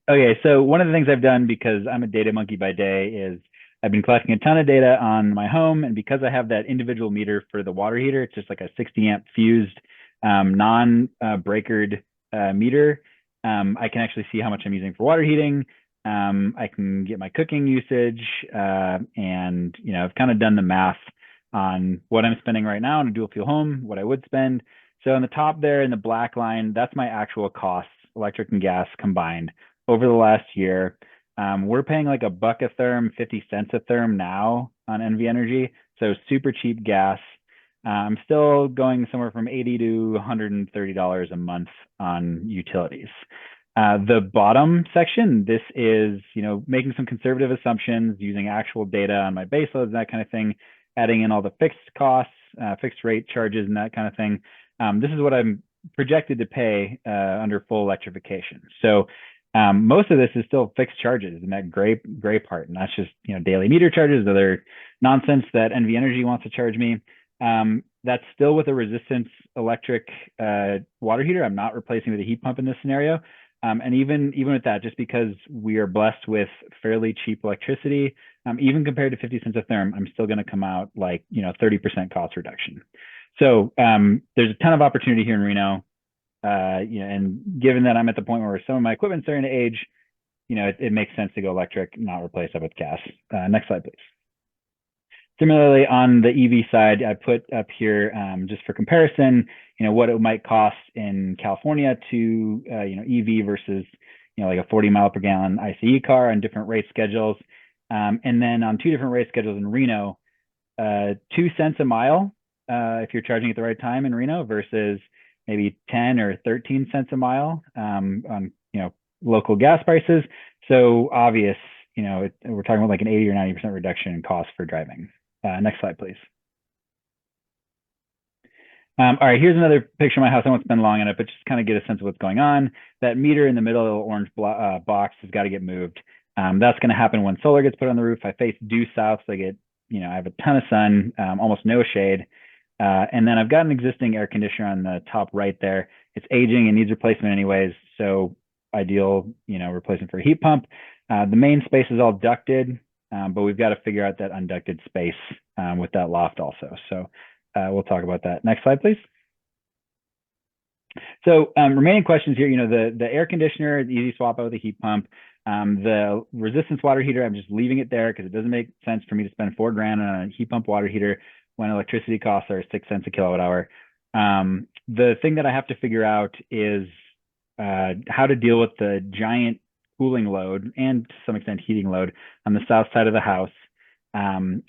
Okay, so one of the things I've done, because I'm a data monkey by day, is I've been collecting a ton of data on my home, and because I have that individual meter for the water heater, it's just like a 60 amp fused non-breakered meter. I can actually see how much I'm using for water heating. I can get my cooking usage, and I've kind of done the math on what I'm spending right now in a dual fuel home, what I would spend. So on the top there in the black line, that's my actual costs, electric and gas combined over the last year. We're paying like $1 a therm, 50 cents a therm now on NV Energy. So super cheap gas. I'm still going somewhere from $80 to $130 a month on utilities. The bottom section, this is, making some conservative assumptions, using actual data on my base loads, that kind of thing, adding in all the fixed costs, fixed rate charges, and that kind of thing. This is what I'm projected to pay under full electrification. So most of this is still fixed charges in that gray part, and that's just daily meter charges, other nonsense that NV Energy wants to charge me. That's still with a resistance electric water heater. I'm not replacing with a heat pump in this scenario. And even with that, just because we are blessed with fairly cheap electricity, even compared to 50 cents a therm, I'm still going to come out like 30% cost reduction. So there's a ton of opportunity here in Reno. And given that I'm at the point where some of my equipment's starting to age, it makes sense to go electric, not replace it with gas. Next slide, please. Similarly, on the EV side, I put up here just for comparison, what it might cost in California to EV versus like a 40 mile per gallon ICE car on different rate schedules, and then on 2 different rate schedules in Reno, 2 cents a mile if you're charging at the right time in Reno versus maybe 10 or 13 cents a mile on local gas prices. So obvious, we're talking about like an 80 or 90% reduction in cost for driving. Next slide, please. All right, here's another picture of my house. I won't spend long on it, but just kind of get a sense of what's going on. That meter in the middle, the orange box, has got to get moved. That's going to happen when solar gets put on the roof. I face due south, so I get, I have a ton of sun, almost no shade. And then I've got an existing air conditioner on the top right there. It's aging and needs replacement anyways, so ideal, replacement for a heat pump. The main space is all ducted, but we've got to figure out that unducted space with that loft also. So we'll talk about that. Next slide, please. So remaining questions here, the air conditioner, the easy swap out with the heat pump. The resistance water heater, I'm just leaving it there because it doesn't make sense for me to spend $4 grand on a heat pump water heater when electricity costs are 6 cents a kilowatt hour. The thing that I have to figure out is how to deal with the giant cooling load and to some extent heating load on the south side of the house,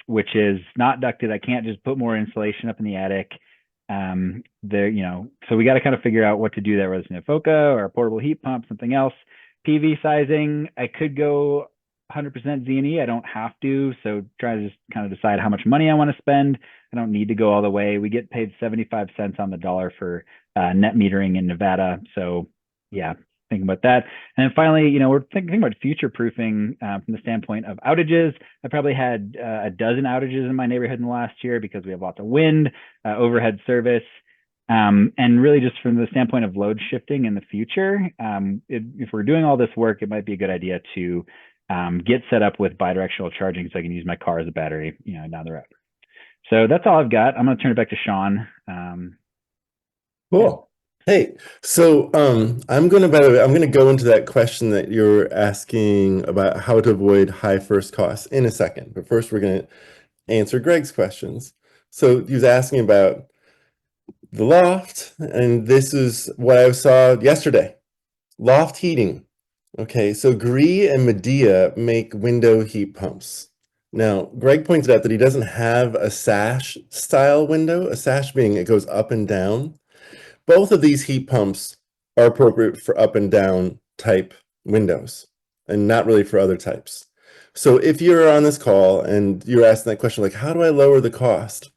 which is not ducted. I can't just put more insulation up in the attic. So we got to kind of figure out what to do there, whether it's an Efoca or a portable heat pump, something else. PV sizing, I could go 100% Z&E. I don't have to. So try to just kind of decide how much money I want to spend. I don't need to go all the way. We get paid 75 cents on the dollar for net metering in Nevada. So yeah, thinking about that. And then finally, we're thinking about future proofing from the standpoint of outages. I probably had a dozen outages in my neighborhood in the last year because we have lots of wind, overhead service. And really just from the standpoint of load shifting in the future, if we're doing all this work, it might be a good idea to get set up with bidirectional charging so I can use my car as a battery, down the road. So that's all I've got. I'm going to turn it back to Sean. Cool. Hey, so I'm going to go into that question that you're asking about how to avoid high first costs in a second. But first, we're going to answer Greg's questions. So he was asking about the loft, and this is what I saw yesterday. Loft heating. Okay, so Gree and Medea make window heat pumps. Now, Greg pointed out that he doesn't have a sash style window, a sash being it goes up and down. Both of these heat pumps are appropriate for up and down type windows and not really for other types. So if you're on this call and you're asking that question, like, how do I lower the cost?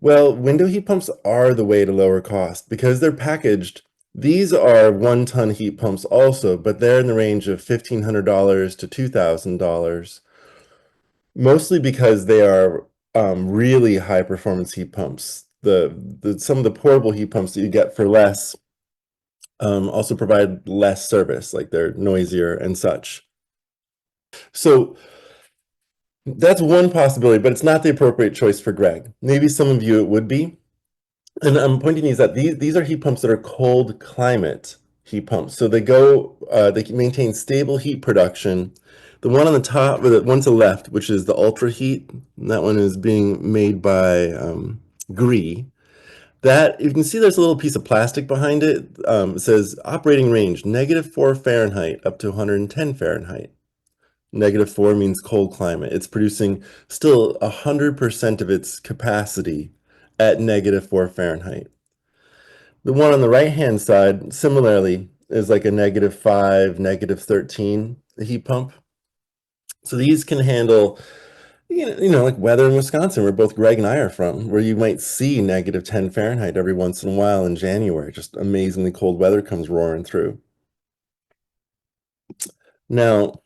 Well, window heat pumps are the way to lower cost because they're packaged. These are 1-ton heat pumps also, but they're in the range of $1,500 to $2,000, mostly because they are really high performance heat pumps. Some of the portable heat pumps that you get for less also provide less service, like they're noisier and such. So that's one possibility, but it's not the appropriate choice for Greg. Maybe some of you it would be. And I'm pointing these out. These are heat pumps that are cold climate heat pumps. So they can maintain stable heat production. The one on the top, or the one to the left, which is the ultra heat, that one is being made by Gree. That you can see there's a little piece of plastic behind it. It says operating range -4 Fahrenheit up to 110 Fahrenheit. -4 means cold climate. It's producing still 100% of its capacity at -4 Fahrenheit. The one on the right-hand side, similarly, is like a -5, -13 heat pump. So these can handle, like weather in Wisconsin, where both Greg and I are from, where you might see -10 Fahrenheit every once in a while in January. Just amazingly cold weather comes roaring through. Now,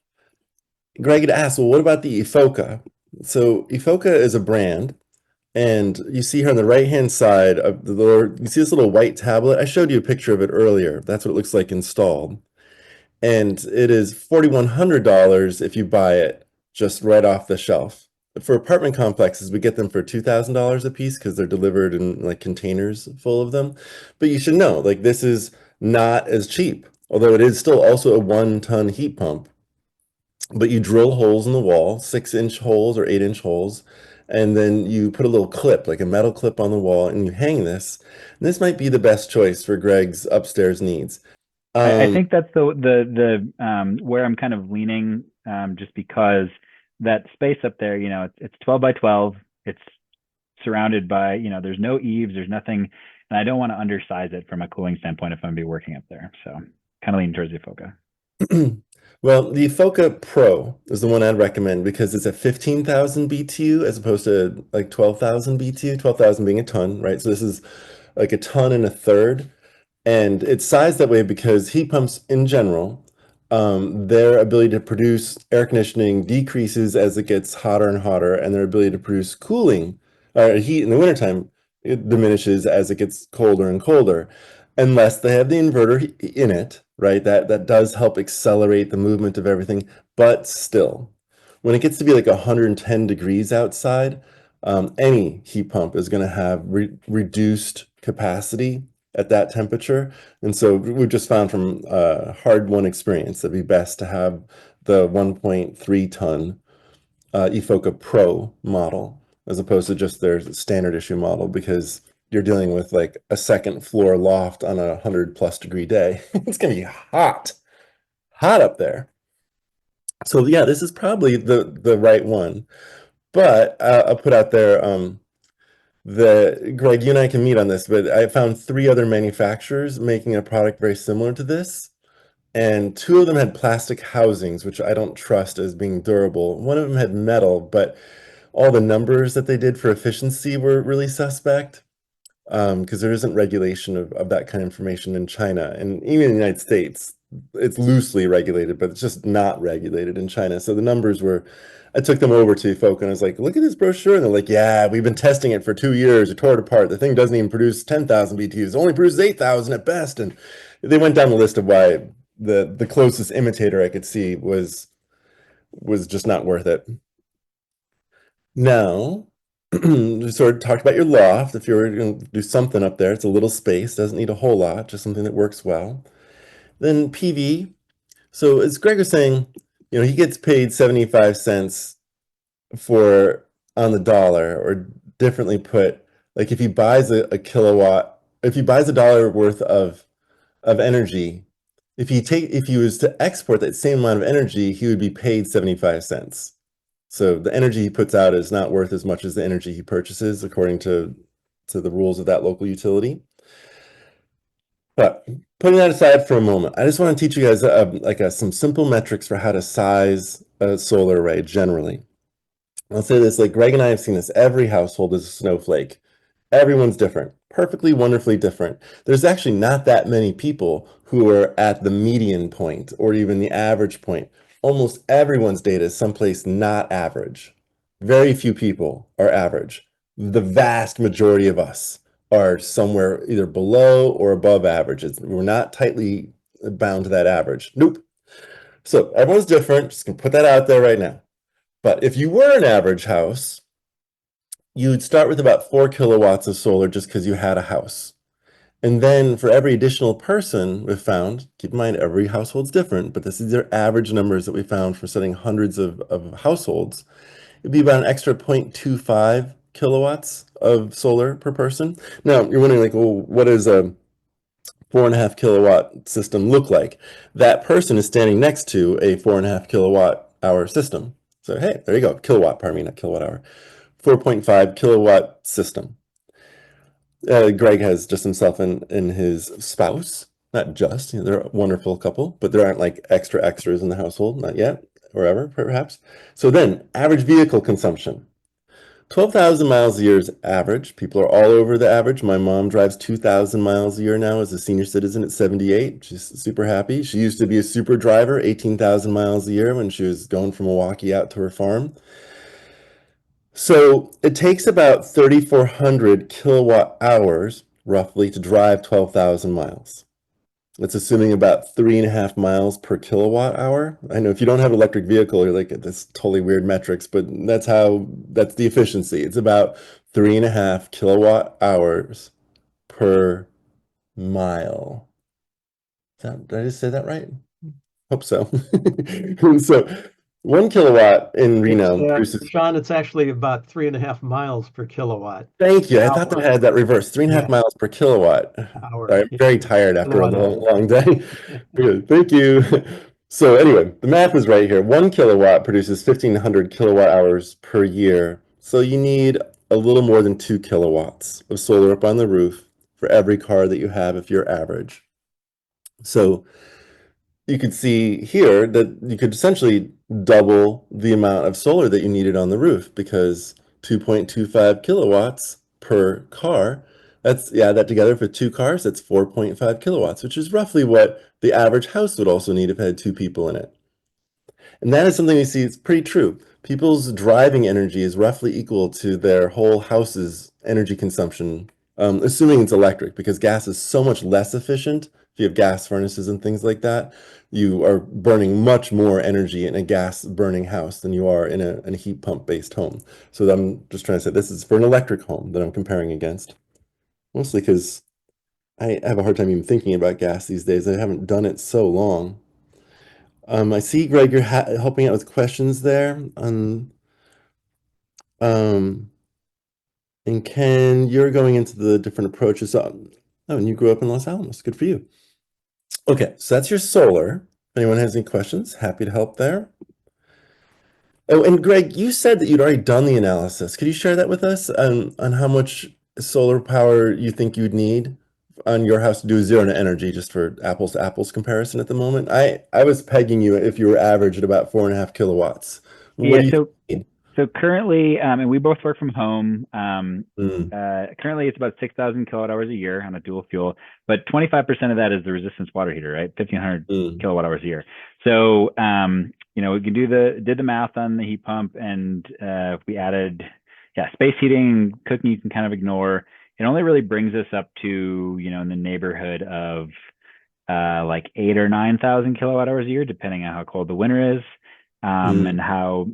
Greg had asked, well, what about the Efoca? So Efoca is a brand, and you see here on the right-hand side of the door, you see this little white tablet. I showed you a picture of it earlier. That's what it looks like installed. And it is $4,100 if you buy it just right off the shelf. For apartment complexes, we get them for $2,000 a piece because they're delivered in like containers full of them. But you should know, like, this is not as cheap, although it is still also a 1-ton heat pump. But you drill holes in the wall, 6-inch holes or 8-inch holes, and then you put a little clip, like a metal clip on the wall, and you hang this. And this might be the best choice for Greg's upstairs needs. I think that's the where I'm kind of leaning, just because that space up there, it's 12 by 12. It's surrounded by, there's no eaves, there's nothing, and I don't want to undersize it from a cooling standpoint if I'm going to be working up there. So kind of leaning towards the Efoca. Well, the Efoca Pro is the one I'd recommend because it's a 15,000 BTU as opposed to like 12,000 BTU, 12,000 being a ton, right? So this is like a ton and a third. And it's sized that way because heat pumps in general, their ability to produce air conditioning decreases as it gets hotter and hotter, and their ability to produce cooling or heat in the wintertime it diminishes as it gets colder and colder, unless they have the inverter in it, right? That does help accelerate the movement of everything, but still, when it gets to be like 110 degrees outside, any heat pump is going to have reduced capacity at that temperature. And so we've just found from hard-won experience that it'd be best to have the 1.3 ton Efoca Pro model as opposed to just their standard issue model, because you're dealing with like a second floor loft on a 100+ degree day. It's gonna be hot up there. So yeah, this is probably the right one. But I'll put out there Greg, you and I can meet on this, but I found 3 other manufacturers making a product very similar to this. And 2 of them had plastic housings, which I don't trust as being durable. One of them had metal, but all the numbers that they did for efficiency were really suspect, because there isn't regulation of that kind of information in China. And even in the United States, it's loosely regulated, but it's just not regulated in China. So the numbers were, I took them over to folk and I was like, look at this brochure. And they're like, yeah, we've been testing it for 2 years. We tore it apart. The thing doesn't even produce 10,000 BTUs. It only produces 8,000 at best. And they went down the list of why the closest imitator I could see was just not worth it. Now, we sort of talked about your loft. If you're going to do something up there, it's a little space, doesn't need a whole lot, just something that works well. Then PV. So as Greg was saying, he gets paid 75 cents for on the dollar, or differently put, like if he buys a kilowatt, if he buys $1 worth of energy, if he was to export that same amount of energy, he would be paid 75 cents. So the energy he puts out is not worth as much as the energy he purchases, according to the rules of that local utility. But putting that aside for a moment, I just want to teach you guys some simple metrics for how to size a solar array generally. I'll say this, like Greg and I have seen this, every household is a snowflake. Everyone's different, perfectly, wonderfully different. There's actually not that many people who are at the median point or even the average point. Almost everyone's data is someplace not average. Very few people are average. The vast majority of us are somewhere either below or above average. We're not tightly bound to that average. Nope. So everyone's different. Just gonna put that out there right now. But if you were an average house, you'd start with about 4 kilowatts of solar just because you had a house. And then for every additional person we've found, keep in mind every household's different, but these are average numbers that we found for studying hundreds of households, it'd be about an extra 0.25 kilowatts of solar per person. Now, you're wondering, like, well, what does a 4.5 kilowatt system look like? That person is standing next to a 4.5 kilowatt hour system. So, hey, there you go. Kilowatt, pardon me, not kilowatt hour. 4.5 kilowatt system. Greg has just himself and his spouse. Not just, they're a wonderful couple, but there aren't like extras in the household, not yet, or ever, perhaps. So then, average vehicle consumption. 12,000 miles a year is average. People are all over the average. My mom drives 2,000 miles a year now as a senior citizen at 78. She's super happy. She used to be a super driver, 18,000 miles a year when she was going from Milwaukee out to her farm. So it takes about 3,400 kilowatt hours, roughly, to drive 12,000 miles. That's assuming about 3.5 miles per kilowatt hour. I know if you don't have an electric vehicle, you're like, that's totally weird metrics, but that's the efficiency. It's about 3.5 kilowatt hours per mile. Did I just say that right? Hope so. So 1 kilowatt in Reno produces. Sean, it's actually about 3.5 miles per kilowatt Thank you. I thought that I had that reversed. 3.5 miles per kilowatt. hour. Sorry, I'm very tired after a Kilowatt long day. Good. Thank you. So anyway, the math is right here. 1 kilowatt produces 1,500 kilowatt hours per year. So you need a little more than 2 kilowatts of solar up on the roof for every car that you have if you're average. So you could see here that you could essentially double the amount of solar that you needed on the roof, because 2.25 kilowatts per car, add that together for 2 cars, that's 4.5 kilowatts, which is roughly what the average house would also need if it had 2 people in it. And that is something we see is pretty true. People's driving energy is roughly equal to their whole house's energy consumption assuming it's electric, because gas is so much less efficient. If you have gas furnaces and things like that, you are burning much more energy in a gas burning house than you are in a heat pump based home. So I'm just trying to say this is for an electric home that I'm comparing against, mostly because I have a hard time even thinking about gas these days. I haven't done it so long. I see, Greg, you're helping out with questions there on, and Ken, you're going into the different approaches. Oh, and you grew up in Los Alamos. Good for you. Okay, so that's your solar. If anyone has any questions, happy to help there. Oh, and Greg, you said that you'd already done the analysis. Could you share that with us on how much solar power you think you'd need on your house to do zero to energy, just for apples to apples comparison at the moment? I was pegging you if you were average at about 4.5 kilowatts. What do you need? So currently, and we both work from home. Mm, Currently, it's about 6,000 kilowatt hours a year on a dual fuel, but 25% of that is the resistance water heater, right? 1,500 kilowatt hours a year. So, we can did the math on the heat pump, and if we added, space heating, cooking, you can kind of ignore. It only really brings us up to, in the neighborhood of like 8,000 or 9,000 kilowatt hours a year, depending on how cold the winter is. And how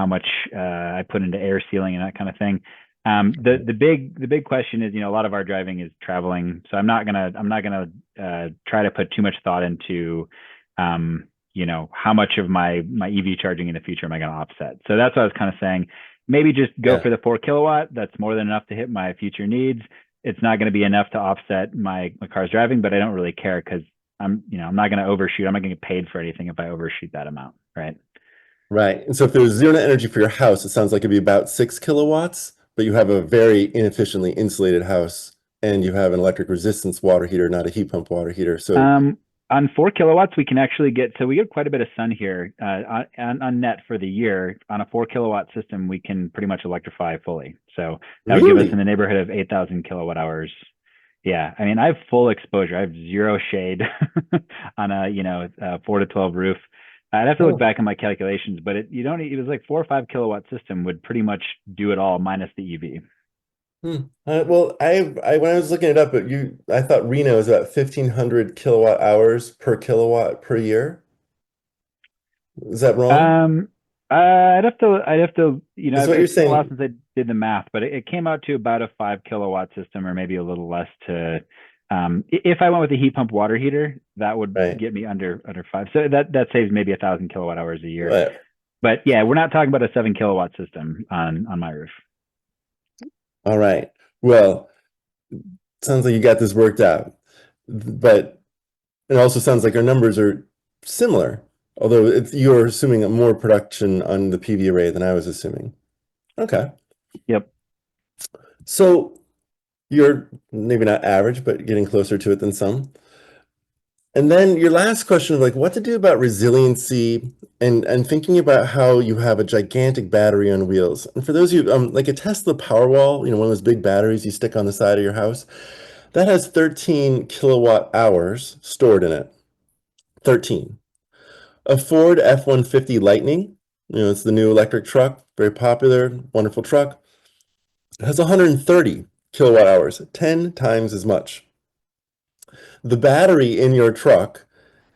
much I put into air sealing and that kind of thing. The big question is, a lot of our driving is traveling, so I'm not gonna try to put too much thought into how much of my EV charging in the future am I going to offset. So that's what I was kind of saying. Maybe just go for the 4 kilowatt. That's more than enough to hit my future needs. It's not going to be enough to offset my car's driving, but I don't really care, because I'm not going to overshoot. I'm not going to get paid for anything if I overshoot that amount, right? Right. And so if there was zero net energy for your house, it sounds like it'd be about 6 kilowatts, but you have a very inefficiently insulated house and you have an electric resistance water heater, not a heat pump water heater. So on 4 kilowatts, we can actually we get quite a bit of sun here on net for the year. On a 4 kilowatt system, we can pretty much electrify fully. So that would give us in the neighborhood of 8,000 kilowatt hours. Yeah, I mean, I have full exposure. I have zero shade on a 4 to 12 roof. I'd have to look back on my calculations, but it was like 4 or 5 kilowatt system would pretty much do it all minus the EV. Well, when I was looking it up, I thought Reno is about 1,500 kilowatt hours per kilowatt per year. Is that wrong? I'd have to, That's what you're saying. A while since I did the math, but it came out to about a 5 kilowatt system, or maybe a little less to, if I went with a heat pump water heater, that would get me under 5. So that saves maybe 1,000 kilowatt hours a year. Right. But yeah, we're not talking about a 7 kilowatt system on my roof. All right. Well, sounds like you got this worked out, but it also sounds like our numbers are similar, although you're assuming more production on the PV array than I was assuming. Okay. Yep. So you're maybe not average, but getting closer to it than some. And then your last question of what to do about resiliency and thinking about how you have a gigantic battery on wheels. And for those of you, like a Tesla Powerwall, one of those big batteries you stick on the side of your house, that has 13 kilowatt hours stored in it. 13. A Ford F-150 Lightning, it's the new electric truck, very popular, wonderful truck. It has 130 kilowatt hours, 10 times as much. The battery in your truck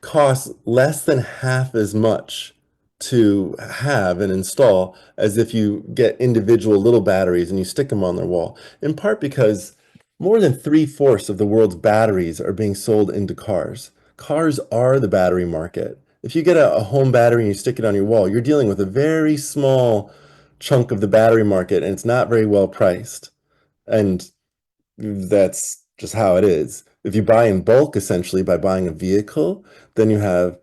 costs less than half as much to have and install as if you get individual little batteries and you stick them on their wall, in part because more than 3/4 of the world's batteries are being sold into cars. Cars are the battery market. If you get a home battery and you stick it on your wall, you're dealing with a very small chunk of the battery market, and it's not very well priced. And that's just how it is. If you buy in bulk, essentially by buying a vehicle, then you have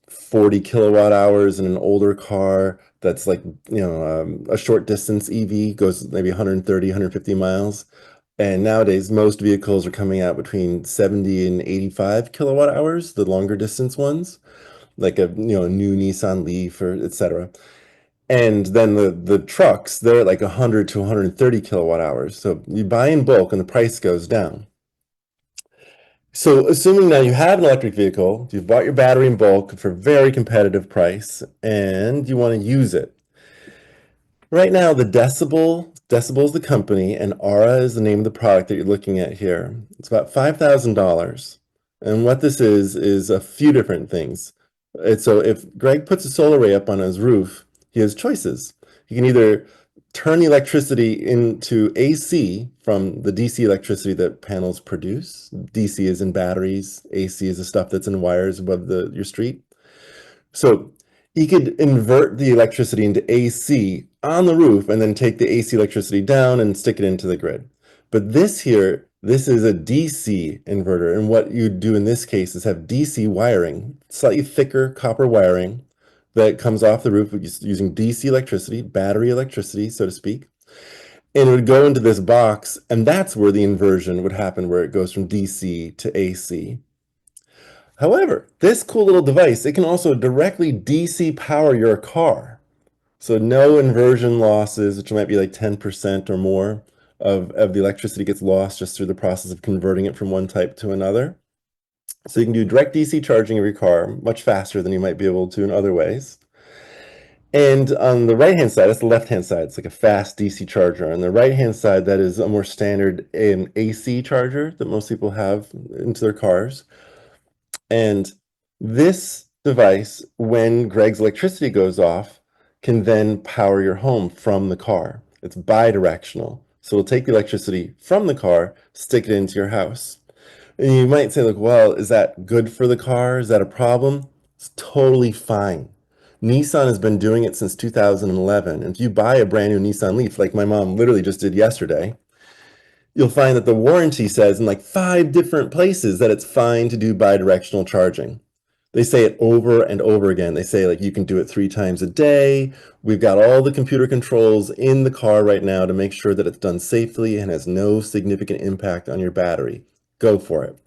40 kilowatt hours in an older car that's like, a short distance EV, goes maybe 130, 150 miles. And nowadays, most vehicles are coming out between 70 and 85 kilowatt hours, the longer distance ones, like a new Nissan Leaf or etc. And then the trucks, they're like 100 to 130 kilowatt hours. So you buy in bulk and the price goes down. So assuming now you have an electric vehicle, you've bought your battery in bulk for a very competitive price, and you want to use it. Right now, the decibel Decibel is the company, and Aura is the name of the product that you're looking at here. It's about $5,000. And what this is a few different things. So if Greg puts a solar array up on his roof, he has choices. He can either turn the electricity into AC from the DC electricity that panels produce. DC is in batteries, AC is the stuff that's in wires above your street. So he could invert the electricity into AC on the roof and then take the AC electricity down and stick it into the grid. But this is a DC inverter. And what you do in this case is have DC wiring, slightly thicker copper wiring that comes off the roof using DC electricity, battery electricity, so to speak. And it would go into this box, and that's where the inversion would happen, where it goes from DC to AC. However, this cool little device, it can also directly DC power your car. So no inversion losses, which might be like 10% or more of the electricity gets lost just through the process of converting it from one type to another. So you can do direct DC charging of your car much faster than you might be able to in other ways. And on the right-hand side, that's the left-hand side. It's like a fast DC charger. On the right-hand side, that is a more standard AC charger that most people have into their cars. And this device, when Greg's electricity goes off, can then power your home from the car. It's bi-directional. So it'll take the electricity from the car, stick it into your house. And you might say, like, well, is that good for the car? Is that a problem? It's totally fine. Nissan has been doing it since 2011. And if you buy a brand new Nissan Leaf, like my mom literally just did yesterday, you'll find that the warranty says in like 5 different places that it's fine to do bi-directional charging. They say it over and over again. They say, like, you can do it 3 times a day. We've got all the computer controls in the car right now to make sure that it's done safely and has no significant impact on your battery. Go for it.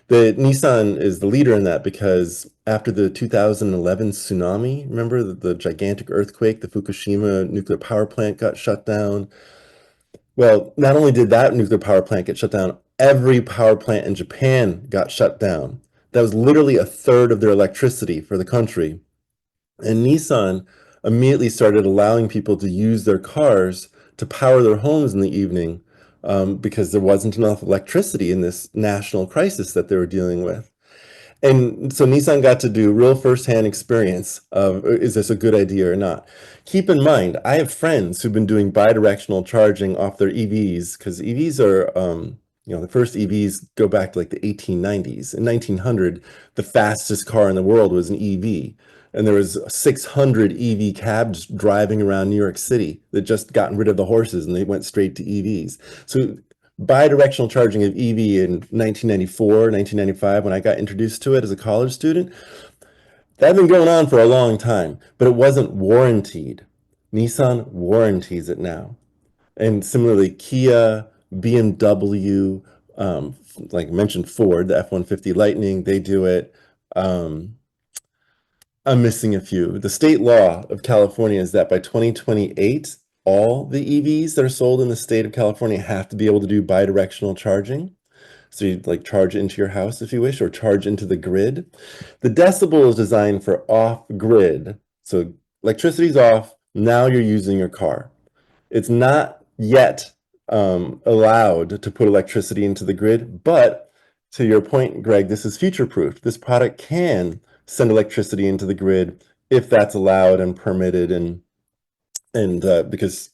The Nissan is the leader in that because after the 2011 tsunami, remember the gigantic earthquake, the Fukushima nuclear power plant got shut down. Well, not only did that nuclear power plant get shut down, every power plant in Japan got shut down. That was literally a third of their electricity for the country. And Nissan immediately started allowing people to use their cars to power their homes in the evening because there wasn't enough electricity in this national crisis that they were dealing with. And so Nissan got to do real firsthand experience of, is this a good idea or not? Keep in mind, I have friends who've been doing bi-directional charging off their EVs because EVs are, the first EVs go back to like the 1890s. In 1900, the fastest car in the world was an EV. And there was 600 EV cabs driving around New York City that just gotten rid of the horses and they went straight to EVs. So bi-directional charging of EV in 1994, 1995, when I got introduced to it as a college student, that had been going on for a long time, but it wasn't warranted. Nissan warranties it now. And similarly, Kia, BMW, like I mentioned, Ford, the F-150 Lightning, they do it. I'm missing a few. The state law of California is that by 2028, all the EVs that are sold in the state of California have to be able to do bi-directional charging. So you like charge into your house if you wish, or charge into the grid. The Decibel is designed for off-grid. So electricity's off, now you're using your car. It's not yet allowed to put electricity into the grid, but to your point, Greg, this is future-proof. This product can send electricity into the grid if that's allowed and permitted, and because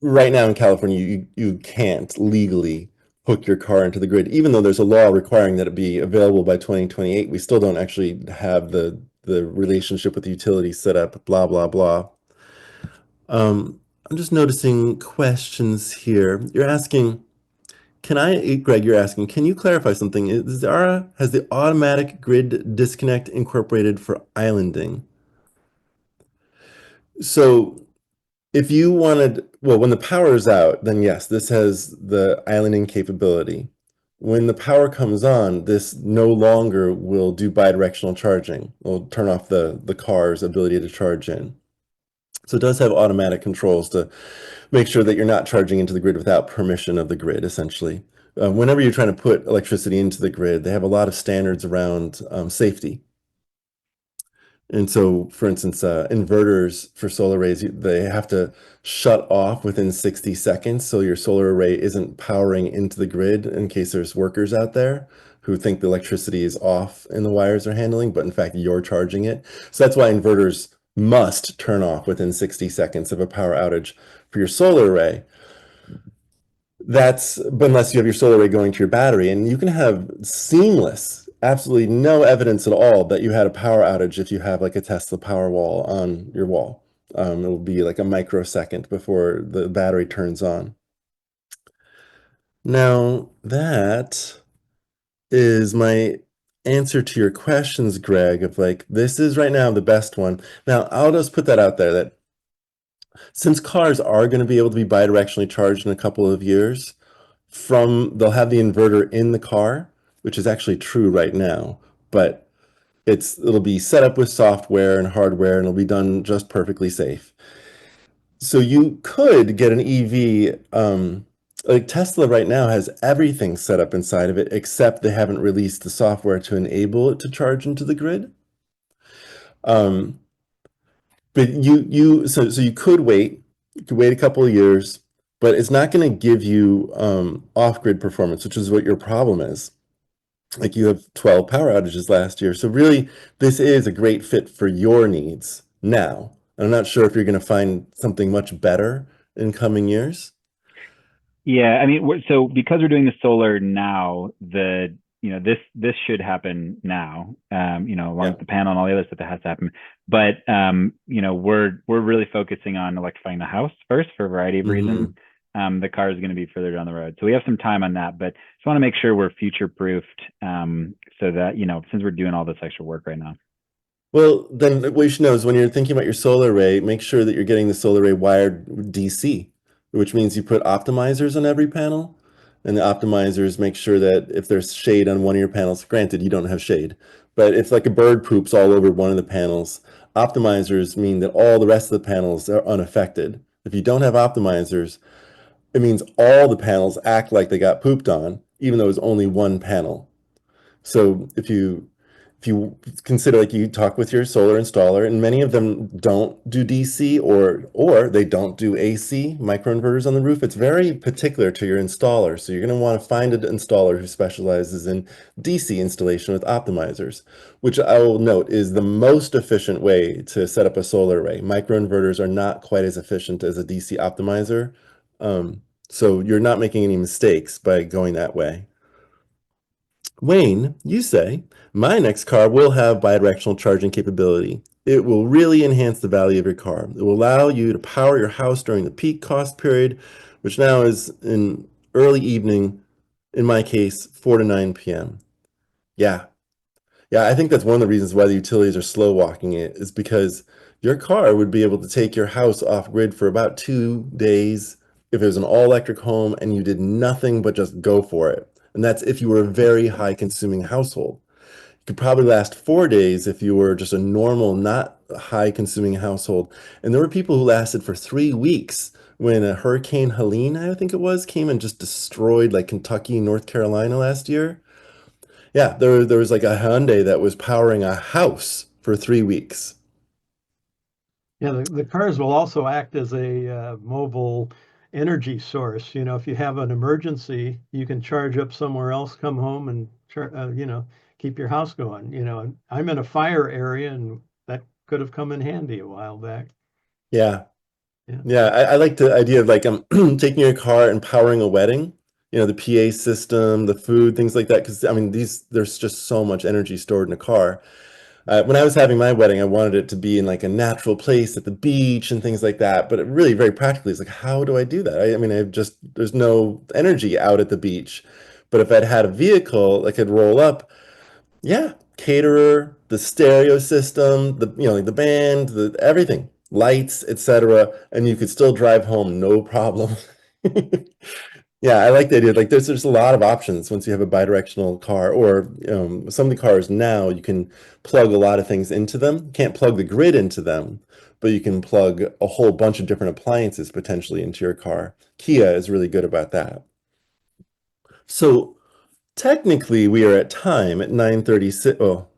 right now in California, you can't legally hook your car into the grid, even though there's a law requiring that it be available by 2028. We still don't actually have the relationship with the utility set up, blah, blah, blah. I'm just noticing questions here. You're asking, Greg, you're asking, can you clarify something? Has the automatic grid disconnect incorporated for islanding? So if you wanted, well, when the power is out, then yes, this has the islanding capability. When the power comes on, this no longer will do bidirectional charging. It'll turn off the car's ability to charge in. So it does have automatic controls to make sure that you're not charging into the grid without permission of the grid, essentially. Whenever you're trying to put electricity into the grid, they have a lot of standards around safety. And so, for instance, inverters for solar arrays, they have to shut off within 60 seconds. So your solar array isn't powering into the grid in case there's workers out there who think the electricity is off and the wires are handling, but in fact, you're charging it. So that's why inverters must turn off within 60 seconds of a power outage for your solar array. But unless you have your solar array going to your battery, and you can have seamless, absolutely no evidence at all that you had a power outage if you have like a Tesla Powerwall on your wall. It will be like a microsecond before the battery turns on. Now, that is my answer to your questions, Greg, of like, this is right now the best one. Now, I'll just put that out there that since cars are going to be able to be bidirectionally charged in a couple of years, they'll have the inverter in the car, which is actually true right now, but it'll be set up with software and hardware and it'll be done just perfectly safe. So you could get an EV, like Tesla right now has everything set up inside of it, except they haven't released the software to enable it to charge into the grid. But so you could wait. You could wait a couple of years, but it's not going to give you off-grid performance, which is what your problem is. Like you have 12 power outages last year. So really, this is a great fit for your needs now. I'm not sure if you're going to find something much better in coming years. Yeah, I mean, so because we're doing the solar now, this should happen now. Along with the panel and all the other stuff that has to happen. But we're really focusing on electrifying the house first for a variety of reasons. The car is going to be further down the road, so we have some time on that. But just want to make sure we're future proofed, so that since we're doing all this extra work right now. Well, then what you should know is when you're thinking about your solar array, make sure that you're getting the solar array wired DC, which means you put optimizers on every panel. And the optimizers make sure that if there's shade on one of your panels, granted, you don't have shade, but if like a bird poops all over one of the panels, optimizers mean that all the rest of the panels are unaffected. If you don't have optimizers, it means all the panels act like they got pooped on, even though it's only one panel. So if you consider, like, you talk with your solar installer, and many of them don't do DC or they don't do AC microinverters on the roof. It's very particular to your installer. So you're going to want to find an installer who specializes in DC installation with optimizers, which I will note is the most efficient way to set up a solar array. Microinverters are not quite as efficient as a DC optimizer. So you're not making any mistakes by going that way. Wayne, you say, my next car will have bidirectional charging capability. It will really enhance the value of your car. It will allow you to power your house during the peak cost period, which now is in early evening, in my case, 4 to 9 p.m. Yeah. Yeah, I think that's one of the reasons why the utilities are slow walking it, is because your car would be able to take your house off grid for about 2 days if it was an all-electric home and you did nothing but just go for it. And that's if you were a very high consuming household. It could probably last 4 days if you were just a normal, not high consuming household. And there were people who lasted for 3 weeks when a Hurricane Helene, I think it was, came and just destroyed like Kentucky, North Carolina last year. Yeah, there was like a Hyundai that was powering a house for 3 weeks. Yeah, the cars will also act as a mobile energy source. If you have an emergency, you can charge up somewhere else, come home, and keep your house going. I'm in a fire area, and that could have come in handy a while back. Yeah. Yeah. Yeah, I like the idea of like taking your car and powering a wedding. The PA system, the food, things like that. Because I mean, there's just so much energy stored in a car. When I was having my wedding, I wanted it to be in like a natural place at the beach and things like that. But it really, very practically, it's like, how do I do that? I mean, there's no energy out at the beach. But if I'd had a vehicle, I could roll up. Yeah, caterer, the stereo system, like the band, the everything, lights, etc., and you could still drive home no problem. Yeah, I like the idea. Like, there's a lot of options once you have a bidirectional car, or some of the cars now you can plug a lot of things into them. Can't plug the grid into them, but you can plug a whole bunch of different appliances potentially into your car. Kia is really good about that. So technically, we are at time at 9:36. Oh,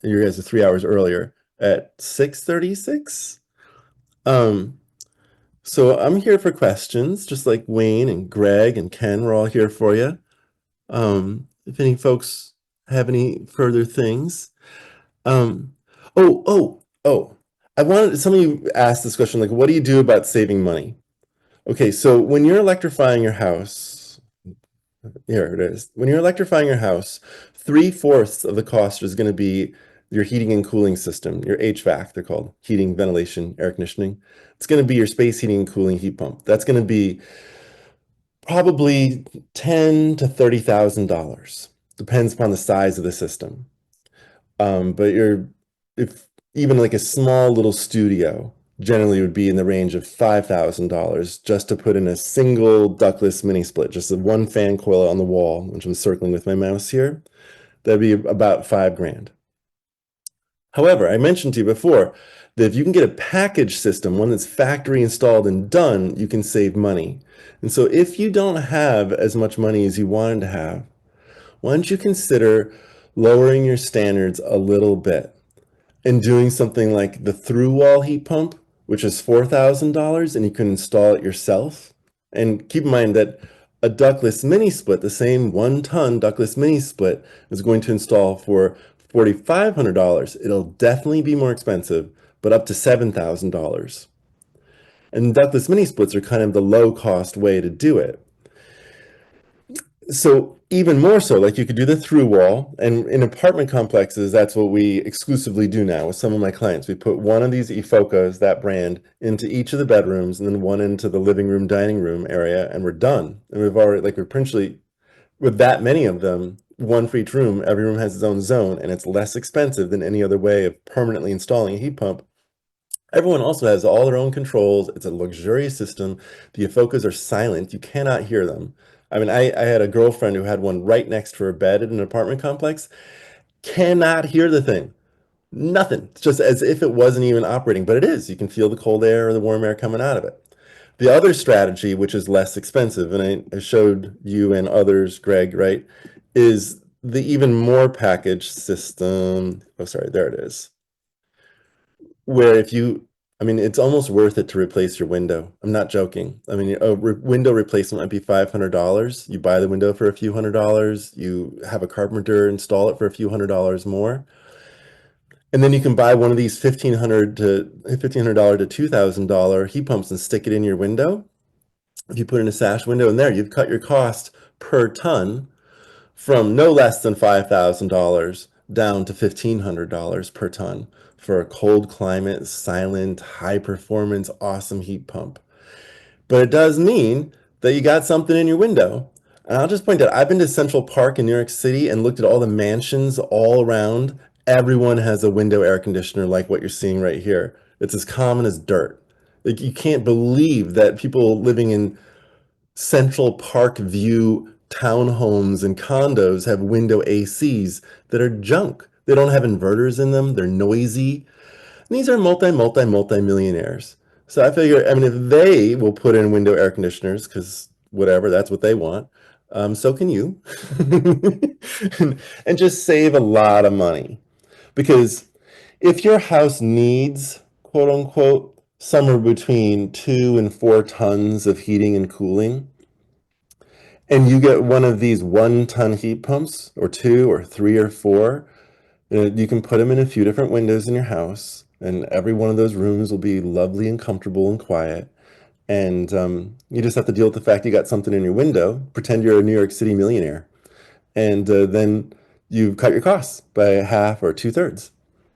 you guys are 3 hours earlier. at 6:36. So I'm here for questions, just like Wayne and Greg and Ken, we're all here for you. If any folks have any further things. Um, oh, I wanted, some of you asked this question, like, what do you do about saving money? Okay, so when you're electrifying your house, here it is. When you're electrifying your house, 3/4 of the cost is going to be your heating and cooling system, your HVAC, they're called heating, ventilation, air conditioning. It's going to be your space heating and cooling heat pump. That's going to be probably $10,000 to $30,000. Depends upon the size of the system. But if even like a small little studio generally would be in the range of $5,000 just to put in a single ductless mini split, just a one fan coil on the wall, which I'm circling with my mouse here. That'd be about $5,000. However, I mentioned to you before that if you can get a package system, one that's factory installed and done, you can save money. And so if you don't have as much money as you wanted to have, why don't you consider lowering your standards a little bit and doing something like the through-wall heat pump, which is $4,000 and you can install it yourself. And keep in mind that a ductless mini split, the same 1-ton ductless mini split, is going to install for $4,500. It'll definitely be more expensive, but up to $7,000. And ductless mini splits are kind of the low-cost way to do it. So even more so, like you could do the through wall, and in apartment complexes, that's what we exclusively do now with some of my clients. We put one of these Efocas, that brand, into each of the bedrooms, and then one into the living room, dining room area, and we're done. And we've already, like, we're potentially, with that many of them, one for each room, every room has its own zone, and it's less expensive than any other way of permanently installing a heat pump. Everyone also has all their own controls. It's a luxurious system. The Efocas are silent. You cannot hear them. I mean, I had a girlfriend who had one right next to her bed in an apartment complex. Cannot hear the thing. Nothing. It's just as if it wasn't even operating, but it is. You can feel the cold air or the warm air coming out of it. The other strategy, which is less expensive, and I showed you and others, Greg, right, is the even more packaged system. Oh, sorry, there it is. Where if you, I mean, it's almost worth it to replace your window. I'm not joking. I mean, a window replacement might be $500. You buy the window for a few $100s. You have a carpenter install it for a few $100s more. And then you can buy one of these $1,500 to $2,000 heat pumps and stick it in your window. If you put in a sash window in there, you've cut your cost per ton from no less than $5,000 down to $1,500 per ton for a cold climate, silent, high performance, awesome heat pump. But it does mean that you got something in your window. And I'll just point out, I've been to Central Park in New York City and looked at all the mansions all around. Everyone has a window air conditioner like what you're seeing right here. It's as common as dirt. Like, you can't believe that people living in Central Park view townhomes and condos have window ACs that are junk. They don't have inverters in them. They're noisy. And these are multi-millionaires. So I figure, I mean, if they will put in window air conditioners, because whatever, that's what they want, so can you. And just save a lot of money. Because if your house needs, quote unquote, somewhere between 2 and 4 tons of heating and cooling, and you get one of these 1-ton heat pumps, or 2 or 3 or 4, you can put them in a few different windows in your house, and every one of those rooms will be lovely and comfortable and quiet. And you just have to deal with the fact you got something in your window, pretend you're a New York City millionaire, and then you cut your costs by half or 2/3.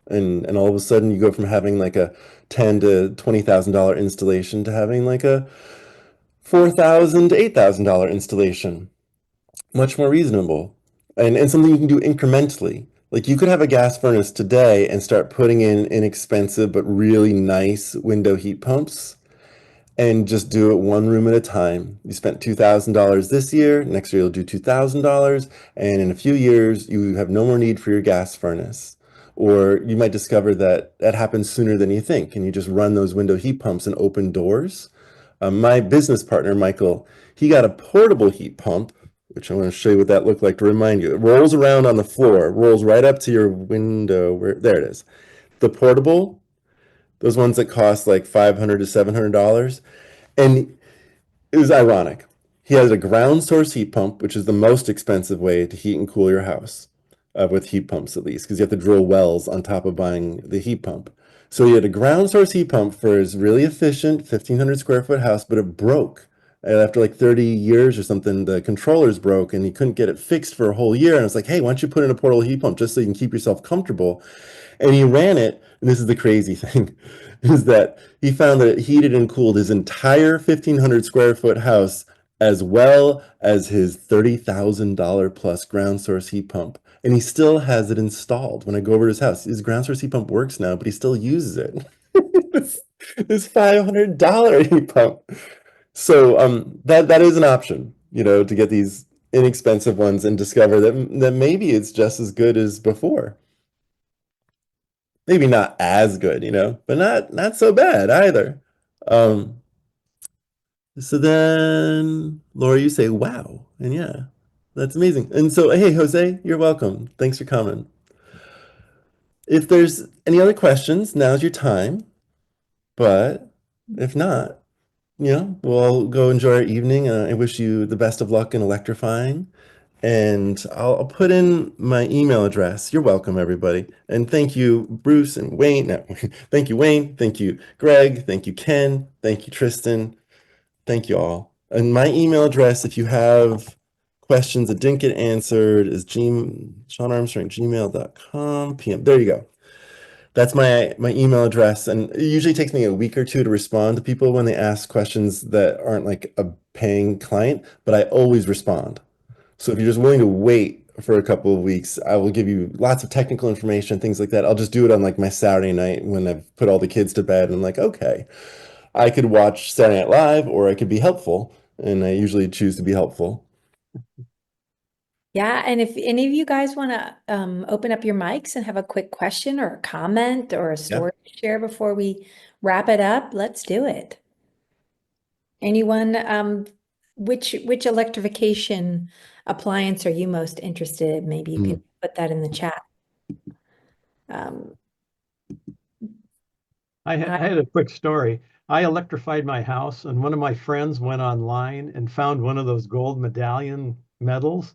And all of a sudden you go from having like a $10,000 to $20,000 installation to having like a $4,000 to $8,000 installation. Much more reasonable, and something you can do incrementally. Like, you could have a gas furnace today and start putting in inexpensive but really nice window heat pumps and just do it one room at a time. You spent $2,000 this year, next year you'll do $2,000, and in a few years you have no more need for your gas furnace. Or you might discover that that happens sooner than you think, and you just run those window heat pumps and open doors. My business partner, Michael, he got a portable heat pump, which I want to show you what that looked like to remind you. It rolls around on the floor, rolls right up to your window. There it is. the portable, those ones that cost like $500 to $700. And it was ironic. He has a ground source heat pump, which is the most expensive way to heat and cool your house, with heat pumps at least, because you have to drill wells on top of buying the heat pump. So he had a ground source heat pump for his really efficient 1,500 square foot house, but it broke. And after like 30 years or something, the controllers broke and he couldn't get it fixed for a whole year. And I was like, hey, why don't you put in a portable heat pump just so you can keep yourself comfortable? And he ran it, and this is the crazy thing, is that he found that it heated and cooled his entire 1,500 square foot house as well as his $30,000 plus ground source heat pump. And he still has it installed when I go over to his house. His ground source heat pump works now, but he still uses it. This $500 heat pump. So that is an option, to get these inexpensive ones and discover that maybe it's just as good as before. Maybe not as good, but not so bad either. So then, Laura, you say, wow. And yeah, that's amazing. And so, hey, Jose, you're welcome. Thanks for coming. If there's any other questions, now's your time. But if not, we'll all go enjoy our evening. I wish you the best of luck in electrifying. And I'll put in my email address. You're welcome, everybody. And thank you, Bruce and Wayne. No, thank you, Wayne. Thank you, Greg. Thank you, Ken. Thank you, Tristan. Thank you all. And my email address, if you have questions that didn't get answered, is seanarmstrong@gmail.com PM. There you go. That's my email address. And it usually takes me a week or two to respond to people when they ask questions that aren't like a paying client, but I always respond. So if you're just willing to wait for a couple of weeks, I will give you lots of technical information, things like that. I'll just do it on like my Saturday night when I've put all the kids to bed and I'm like, okay, I could watch Saturday Night Live or I could be helpful. And I usually choose to be helpful. Yeah, and if any of you guys want to open up your mics and have a quick question or a comment or a story to share before we wrap it up, let's do it. Anyone, which electrification appliance are you most interested in? Maybe you can put that in the chat. I had a quick story. I electrified my house, and one of my friends went online and found one of those gold medallion medals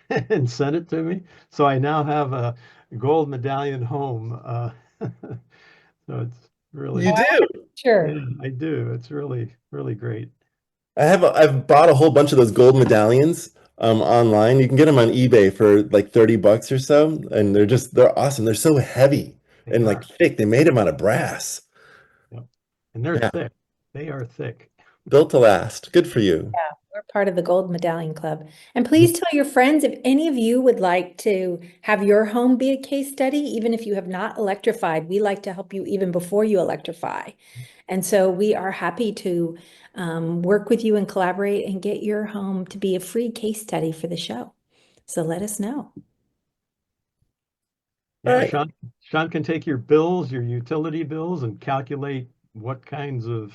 and sent it to me. So I now have a gold medallion home. So it's really, You do? Sure. yeah, I do. It's really, really great. I've bought a whole bunch of those gold medallions online. You can get them on eBay for like 30 bucks or so. And they're awesome. They're so heavy and like thick. They made them out of brass. Yep. And they're thick. They are thick. Built to last. Good for you. Yeah, we're part of the Gold Medallion Club. And please tell your friends if any of you would like to have your home be a case study, even if you have not electrified, we like to help you even before you electrify. And so we are happy to work with you and collaborate and get your home to be a free case study for the show. So let us know. Yeah, Right. Sean can take your bills, your utility bills, and calculate what kinds of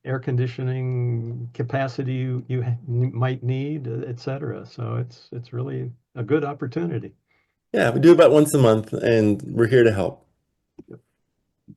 air conditioning capacity you might need, etc. So it's really a good opportunity. Yeah, we do about once a month and we're here to help.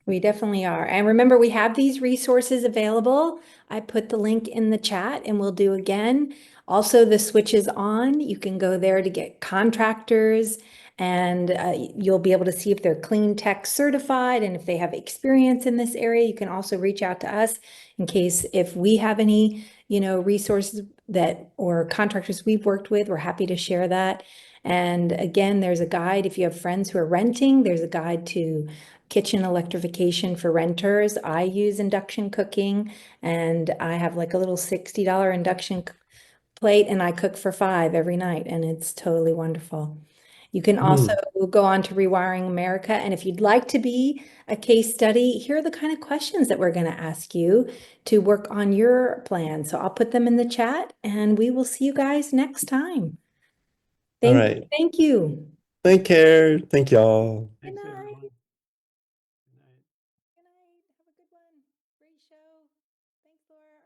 We definitely are. And remember, we have these resources available. I put the link in the chat and we'll do again. Also, the switch is on. You can go there to get contractors and you'll be able to see if they're clean tech certified and if they have experience in this area. You can also reach out to us in case if we have any, resources that or contractors we've worked with, we're happy to share that. And again, there's a guide. If you have friends who are renting, there's a guide to kitchen electrification for renters. I use induction cooking and I have like a little $60 induction plate and I cook for 5 every night and it's totally wonderful. You can also go on to Rewiring America. And if you'd like to be a case study, here are the kind of questions that we're going to ask you to work on your plan. So I'll put them in the chat and we will see you guys next time. All right. Thank you. Take care. Thank y'all. Thanks, everyone. Good night. Good night. Have a good one. Great show. Thanks, Laura.